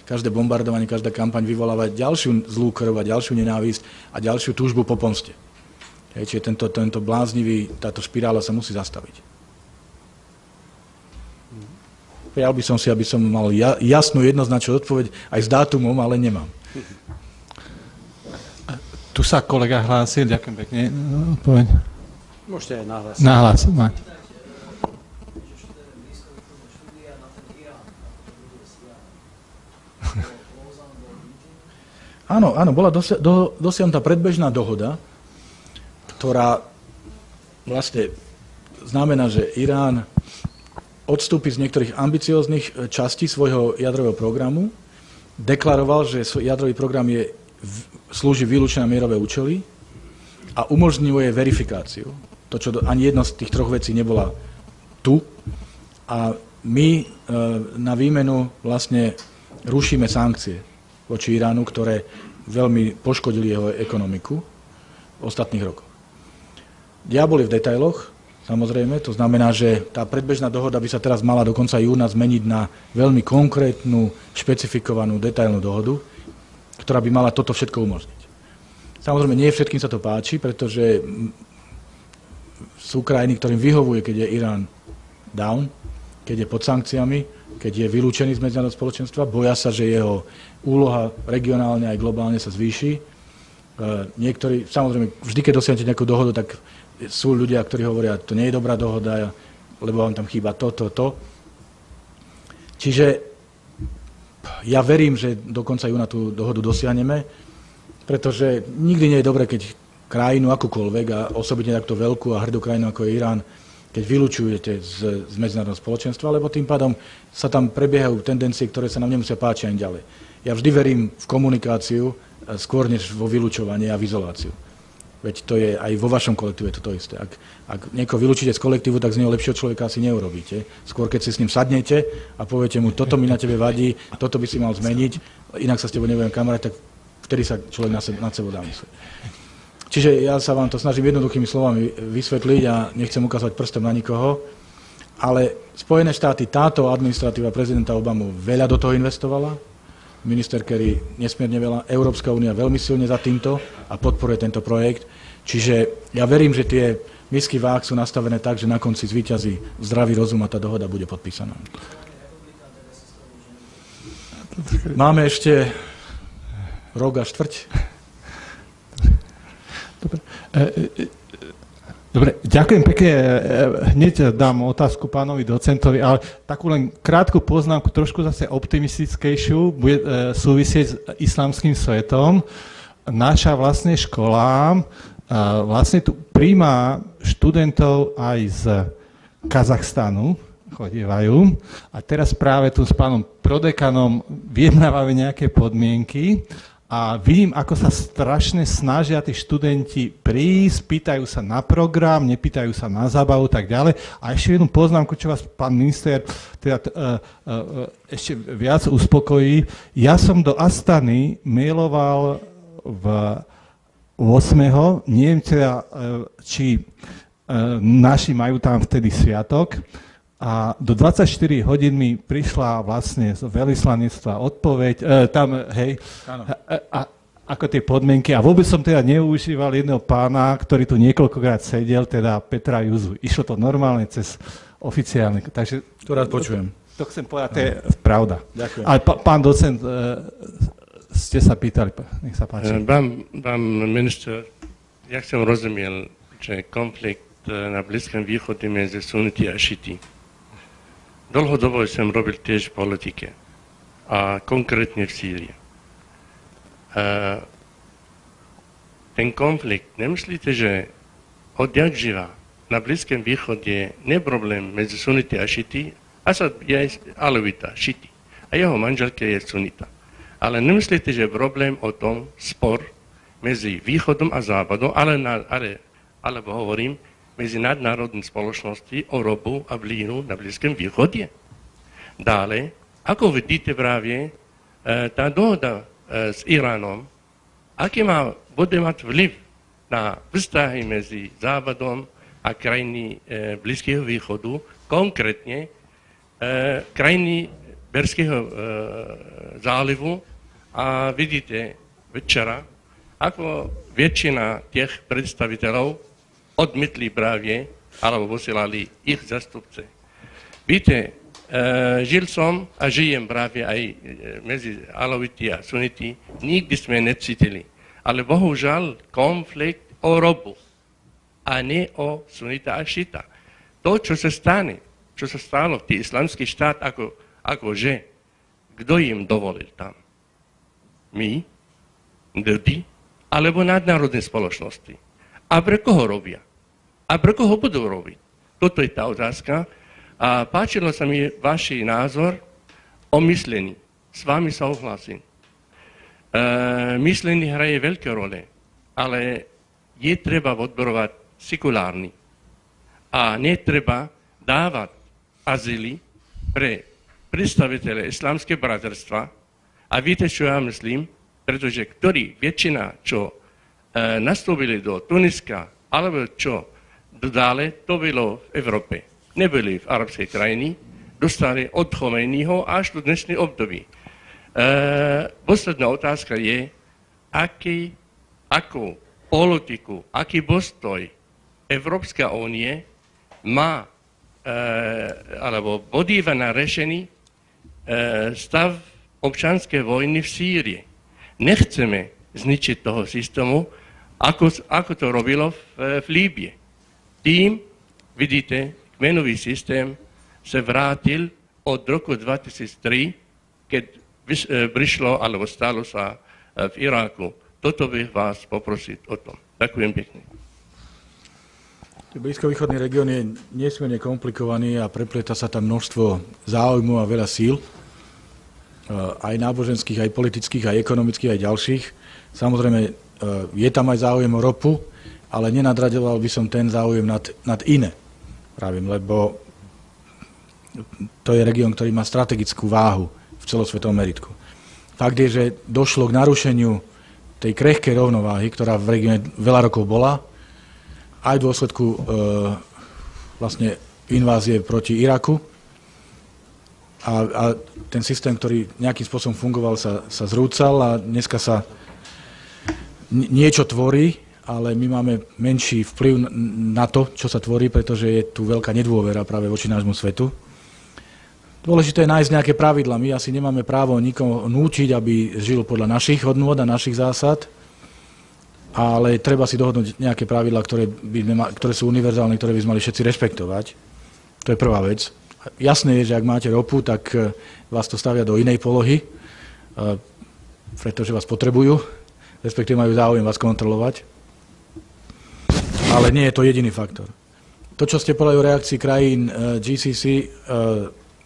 [SPEAKER 2] každé bombardovanie, každá kampaň vyvoláva ďalšiu zlú krv a ďalšiu nenávisť a ďalšiu túžbu po pomste. Čiže tento bláznivý, táto špirála sa musí zastaviť. Prijal by som si, aby som mal jasnú, jednoznačnú odpoveď aj s dátumom, ale nemám.
[SPEAKER 4] Tu sa kolega hlásil, ďakujem pekne. Odpoveď.
[SPEAKER 1] Môžete aj nahlásiť.
[SPEAKER 4] Nahlásiť, máte.
[SPEAKER 2] Áno, bola dosiahnutá predbežná dohoda, ktorá vlastne znamená, že Irán odstúpi z niektorých ambicióznych častí svojho jadrového programu, deklaroval, že jadrový program slúži výlučne na mierové účely a umožňuje verifikáciu. To, čo ani jedna z tých troch vecí nebola tu. A my na výmenu vlastne rušíme sankcie voči Iránu, ktoré veľmi poškodili jeho ekonomiku v ostatných rokoch. Diabol je v detailoch, samozrejme, to znamená, že tá predbežná dohoda by sa teraz mala do konca júna zmeniť na veľmi konkrétnu, špecifikovanú, detailnú dohodu. ktorá by mala toto všetko umožniť. Samozrejme, nie všetkým sa to páči, pretože sú krajiny, ktorým vyhovuje, keď je Irán down, keď je pod sankciami, keď je vylúčený z medzinárodného spoločenstva, boja sa, že jeho úloha regionálne aj globálne sa zvýši. Niektorí, samozrejme, vždy, keď dosiahnete nejakú dohodu, tak sú ľudia, ktorí hovoria, to nie je dobrá dohoda, lebo vám tam chýba to. Čiže ja verím, že do konca júna tú dohodu dosiahneme, pretože nikdy nie je dobré, keď krajinu akúkoľvek, a osobitne takto veľkú a hrdú krajinu ako je Irán, keď vylúčujete z medzinárodného spoločenstva, lebo tým pádom sa tam prebiehajú tendencie, ktoré sa nám nemusia páčiť ani ďalej. Ja vždy verím v komunikáciu skôr než vo vylúčovanie a v izoláciu. Veď to je aj vo vašom kolektíve toto isté. Ak niekoho vylúčite z kolektívu, tak z neho lepšieho človeka asi neurobíte. Skôr keď si s ním sadnete a poviete mu, toto mi na tebe vadí, toto by si mal zmeniť, inak sa s tebou nebudem kamarať, tak vtedy sa človek nad sebou dá mysleť. Čiže ja sa vám to snažím jednoduchými slovami vysvetliť a nechcem ukázať prstom na nikoho, ale Spojené štáty, táto administratíva prezidenta Obamu veľa do toho investovala, minister Kerry nesmierne veľa, Európska únia veľmi silne za týmto a podporuje tento projekt. Čiže ja verím, že tie misky váh sú nastavené tak, že na konci zvíťazí zdravý rozum a tá dohoda bude podpísaná. Máme ešte rok a štvrť.
[SPEAKER 4] Dobre, ďakujem pekne. Hneď dám otázku pánovi docentovi, ale takú len krátku poznámku, trošku zase optimistickejšiu, bude súvisieť s islamským svetom. Naša vlastne škola vlastne tu prijíma študentov aj z Kazachstanu, chodievajú. A teraz práve tu s pánom prodekanom vyjednávame nejaké podmienky. A vidím, ako sa strašne snažia tí študenti prísť, pýtajú sa na program, nepýtajú sa na zábavu, tak ďalej. A ešte jednu poznámku, čo vás pán minister teda, ešte viac uspokojí. Ja som do Astany mailoval v 8. Neviem teda, či naši majú tam vtedy sviatok. A do 24 hodín mi prišla vlastne z veľvyslanectva odpoveď, ako tie podmienky. A vôbec som teda neužíval jedného pána, ktorý tu niekoľkokrát sedel, teda Petra Juzu. Išlo to normálne cez oficiálne. Takže
[SPEAKER 2] to rád počujem.
[SPEAKER 4] To chcem povedať, to je pravda.
[SPEAKER 2] Ďakujem.
[SPEAKER 4] Ale pán docent, ste sa pýtali, nech sa páči.
[SPEAKER 11] Pán minister, jak som rozumiel, že konflikt na Blízkom východe medzi suniti a šiti. Dlhodobo som robil tiež v politike a konkrétne v Sýrii. Ten konflikt, nemyslíte, že odjak živa na Blízkom východe nie problém medzi suniti a šiti? Asad je alevita, šiti, a jeho manželka je sunita. Ale nemyslíte, že je problém o tom spor medzi východom a západom, alebo hovorím, medzi nadnárodným spoločnosti o ropu a plínu na Blízkom východe. Dále, ako vidíte práve, tá dohoda s Iránom, aký bude mať vplyv na vzťahy medzi západom a krajiny Blízkeho východu, konkrétne krajiny Perského zálivu. A vidíte včera, ako väčšina tých predstaviteľov odmietli práve, alebo posielali ich zastupce. Víte, žil som a žijem práve aj medzi aloviti a suniti. Nikdy sme necítili. Ale bohužiaľ konflikt o robu a nie o sunita a šita. To, čo sa stane, čo sa stalo v tý islamský štát, akože, kto im dovolil tam? My, ľudí, alebo nadnárodné spoločnosti? A pre koho robia? A pre koho budú robiť? Toto je tá otázka. A páčilo sa mi váš názor o myslení. S vami souhlasím. Myslenie hraje veľké role, ale je treba podporovať sekulárny. A netreba dávať azyly pre predstaviteľe islamského braterstva. A viete, čo ja myslím? Pretože väčšina, čo nastúpili do Tuniska, alebo čo dodali, to bylo v Európe. Nebyli v arabskej krajine, dostali od Chomejního až do dnešného období. Posledná otázka je, akú politiku, aký postoj Európska únie má alebo podíva na riešení stav občanskej vojny v Sýrii. Nechceme zničiť toho systému, ako to robilo v Líbie. Tým, vidíte, kmenový systém sa vrátil od roku 2003, keď prišlo alebo stalo sa v Iraku. Toto bych vás poprosiť o tom. Ďakujem pekne.
[SPEAKER 2] Blízkovýchodný región je nesmierne komplikovaný a preplieta sa tam množstvo záujmov a veľa síl, aj náboženských, aj politických, aj ekonomických, aj ďalších. Samozrejme, je tam aj záujem o ropu, ale nenadraďoval by som ten záujem nad iné. Pravím, lebo to je región, ktorý má strategickú váhu v celosvetovom meritku. Fakt je, že došlo k narušeniu tej krehkej rovnováhy, ktorá v regióne veľa rokov bola, aj v dôsledku vlastne invázie proti Iraku. A ten systém, ktorý nejakým spôsobom fungoval, sa zrúcal a dneska sa niečo tvorí, ale my máme menší vplyv na to, čo sa tvorí, pretože je tu veľká nedôvera práve voči nášmu svetu. Dôležité je nájsť nejaké pravidla. My asi nemáme právo nikoho nútiť, aby žil podľa našich hodnôt a našich zásad, ale treba si dohodnúť nejaké pravidlá, ktoré sú univerzálne, ktoré by sme mali všetci rešpektovať. To je prvá vec. Jasné je, že ak máte ropu, tak vás to stavia do inej polohy, pretože vás potrebujú, respektíve majú záujem vás kontrolovať. Ale nie je to jediný faktor. To, čo ste povedali o reakcii krajín GCC,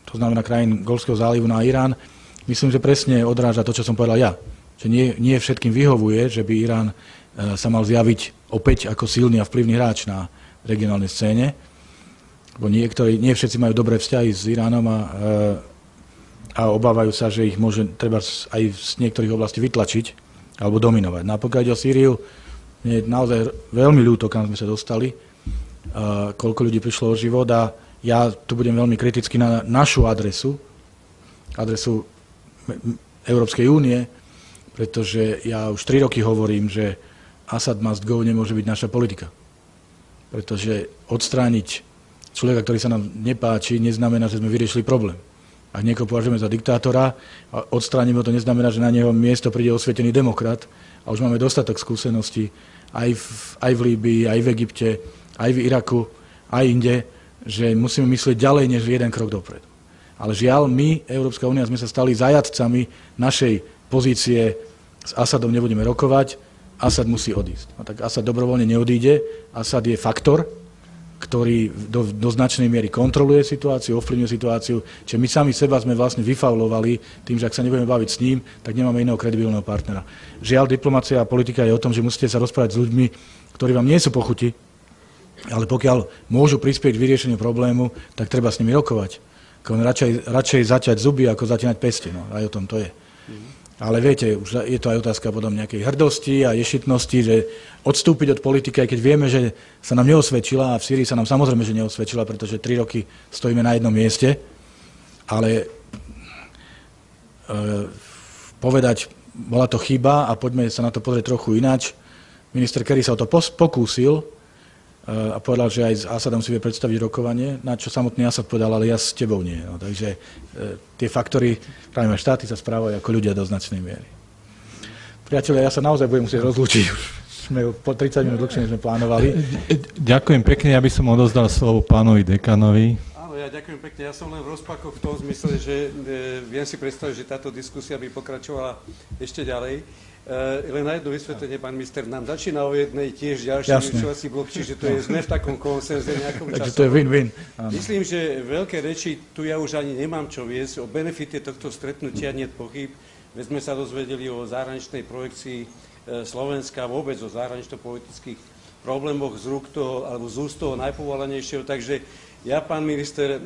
[SPEAKER 2] to znamená krajín Golfského zálivu na Irán, myslím, že presne odráža to, čo som povedal ja. Že nie všetkým vyhovuje, že by Irán sa mal zjaviť opäť ako silný a vplyvný hráč na regionálnej scéne. Bo nie všetci majú dobré vzťahy s Iránom a obávajú sa, že ich môže treba aj z niektorých oblastí vytlačiť alebo dominovať. No a pokiaľ ide o Sýriu, je naozaj veľmi ľúto, kam sme sa dostali, koľko ľudí prišlo o život a ja tu budem veľmi kriticky na našu adresu Európskej únie, pretože ja už 3 roky hovorím, že Assad must go nemôže byť naša politika. Pretože odstrániť človeka, ktorý sa nám nepáči, neznamená, že sme vyriešili problém. Ak niekoho považujeme za diktátora a odstránime to, neznamená, že na neho miesto príde osvietený demokrat a už máme dostatok skúseností aj v Líbii, aj v Egypte, aj v Iraku, aj inde, že musíme myslieť ďalej než jeden krok dopredu. Ale žiaľ, my, Európska únia, sme sa stali zajatcami našej pozície, s Assadom nebudeme rokovať, Assad musí odísť. No tak Assad dobrovoľne neodíde, Assad je faktor, ktorý do značnej miery kontroluje situáciu, ovplyvňuje situáciu, čiže my sami seba sme vlastne vyfaulovali tým, že ak sa nebudeme baviť s ním, tak nemáme iného kredibilného partnera. Žiaľ, diplomácia a politika je o tom, že musíte sa rozprávať s ľuďmi, ktorí vám nie sú pochuti, ale pokiaľ môžu prispieť k vyriešeniu problému, tak treba s nimi rokovať. Radšej zaťať zuby, ako zatínať peste. No, aj o tom to je. Ale viete, už je to aj otázka potom nejakej hrdosti a ješitnosti, že odstúpiť od politiky, aj keď vieme, že sa nám neosvedčila, a v Sýrii sa nám samozrejme, že neosvedčila, pretože 3 roky stojíme na jednom mieste, ale povedať, bola to chyba a poďme sa na to pozrieť trochu ináč. Minister Kerry sa o to pokúsil a povedal, že aj s Assadom si vie predstaviť rokovanie, na čo samotný Assad povedal, ale ja s tebou nie. No, takže tie faktory, práve štáty sa správajú ako ľudia do značnej miery. Priatelia, ja sa naozaj budem musieť rozlúčiť. Už sme po 30 minút dlhšie, než sme plánovali.
[SPEAKER 4] Ďakujem pekne, ja by som odozdal slovo pánovi dekanovi.
[SPEAKER 1] Áno, ja ďakujem pekne. Ja som len v rozpakoch v tom zmysle, že viem si predstaviť, že táto diskusia by pokračovala ešte ďalej. Len na jedno vysvetlenie, pán minister, nám začína o jednej tiež ďalší vyučovací blok, čiže to je, sme v takom konsenze nejakom času.
[SPEAKER 2] Takže to je win-win.
[SPEAKER 1] Myslím, že veľké reči, tu ja už ani nemám čo viesť, o benefite tohto stretnutia nie je pochyb, veď sme sa dozvedeli o zahraničnej projekcii Slovenska, vôbec o zahranično-politických problémoch z rúk toho, alebo z úst toho najpovolanejšieho, takže ja, pán minister,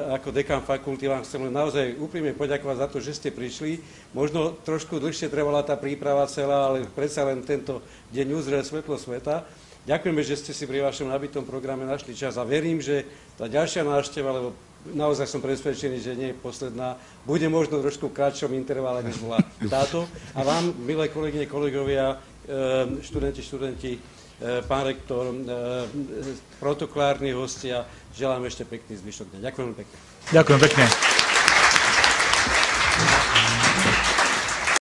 [SPEAKER 1] ako dekan fakulty vám chcem naozaj úprimne poďakovať za to, že ste prišli. Možno trošku dlhšie trvala tá príprava celá, ale predsa len tento deň uzrel svetlo sveta. Ďakujeme, že ste si pri vašom nabitom programe našli čas a verím, že tá ďalšia návšteva, lebo naozaj som presvedčený, že nie je posledná. Bude možno trošku kratšom intervale, než bola táto. A vám, milé kolegyne, kolegovia, študenti, pán rektor, protokolárni hostia, želám ešte pekný zvyšok dňa. Ďakujem pekne.
[SPEAKER 2] Ďakujem pekne.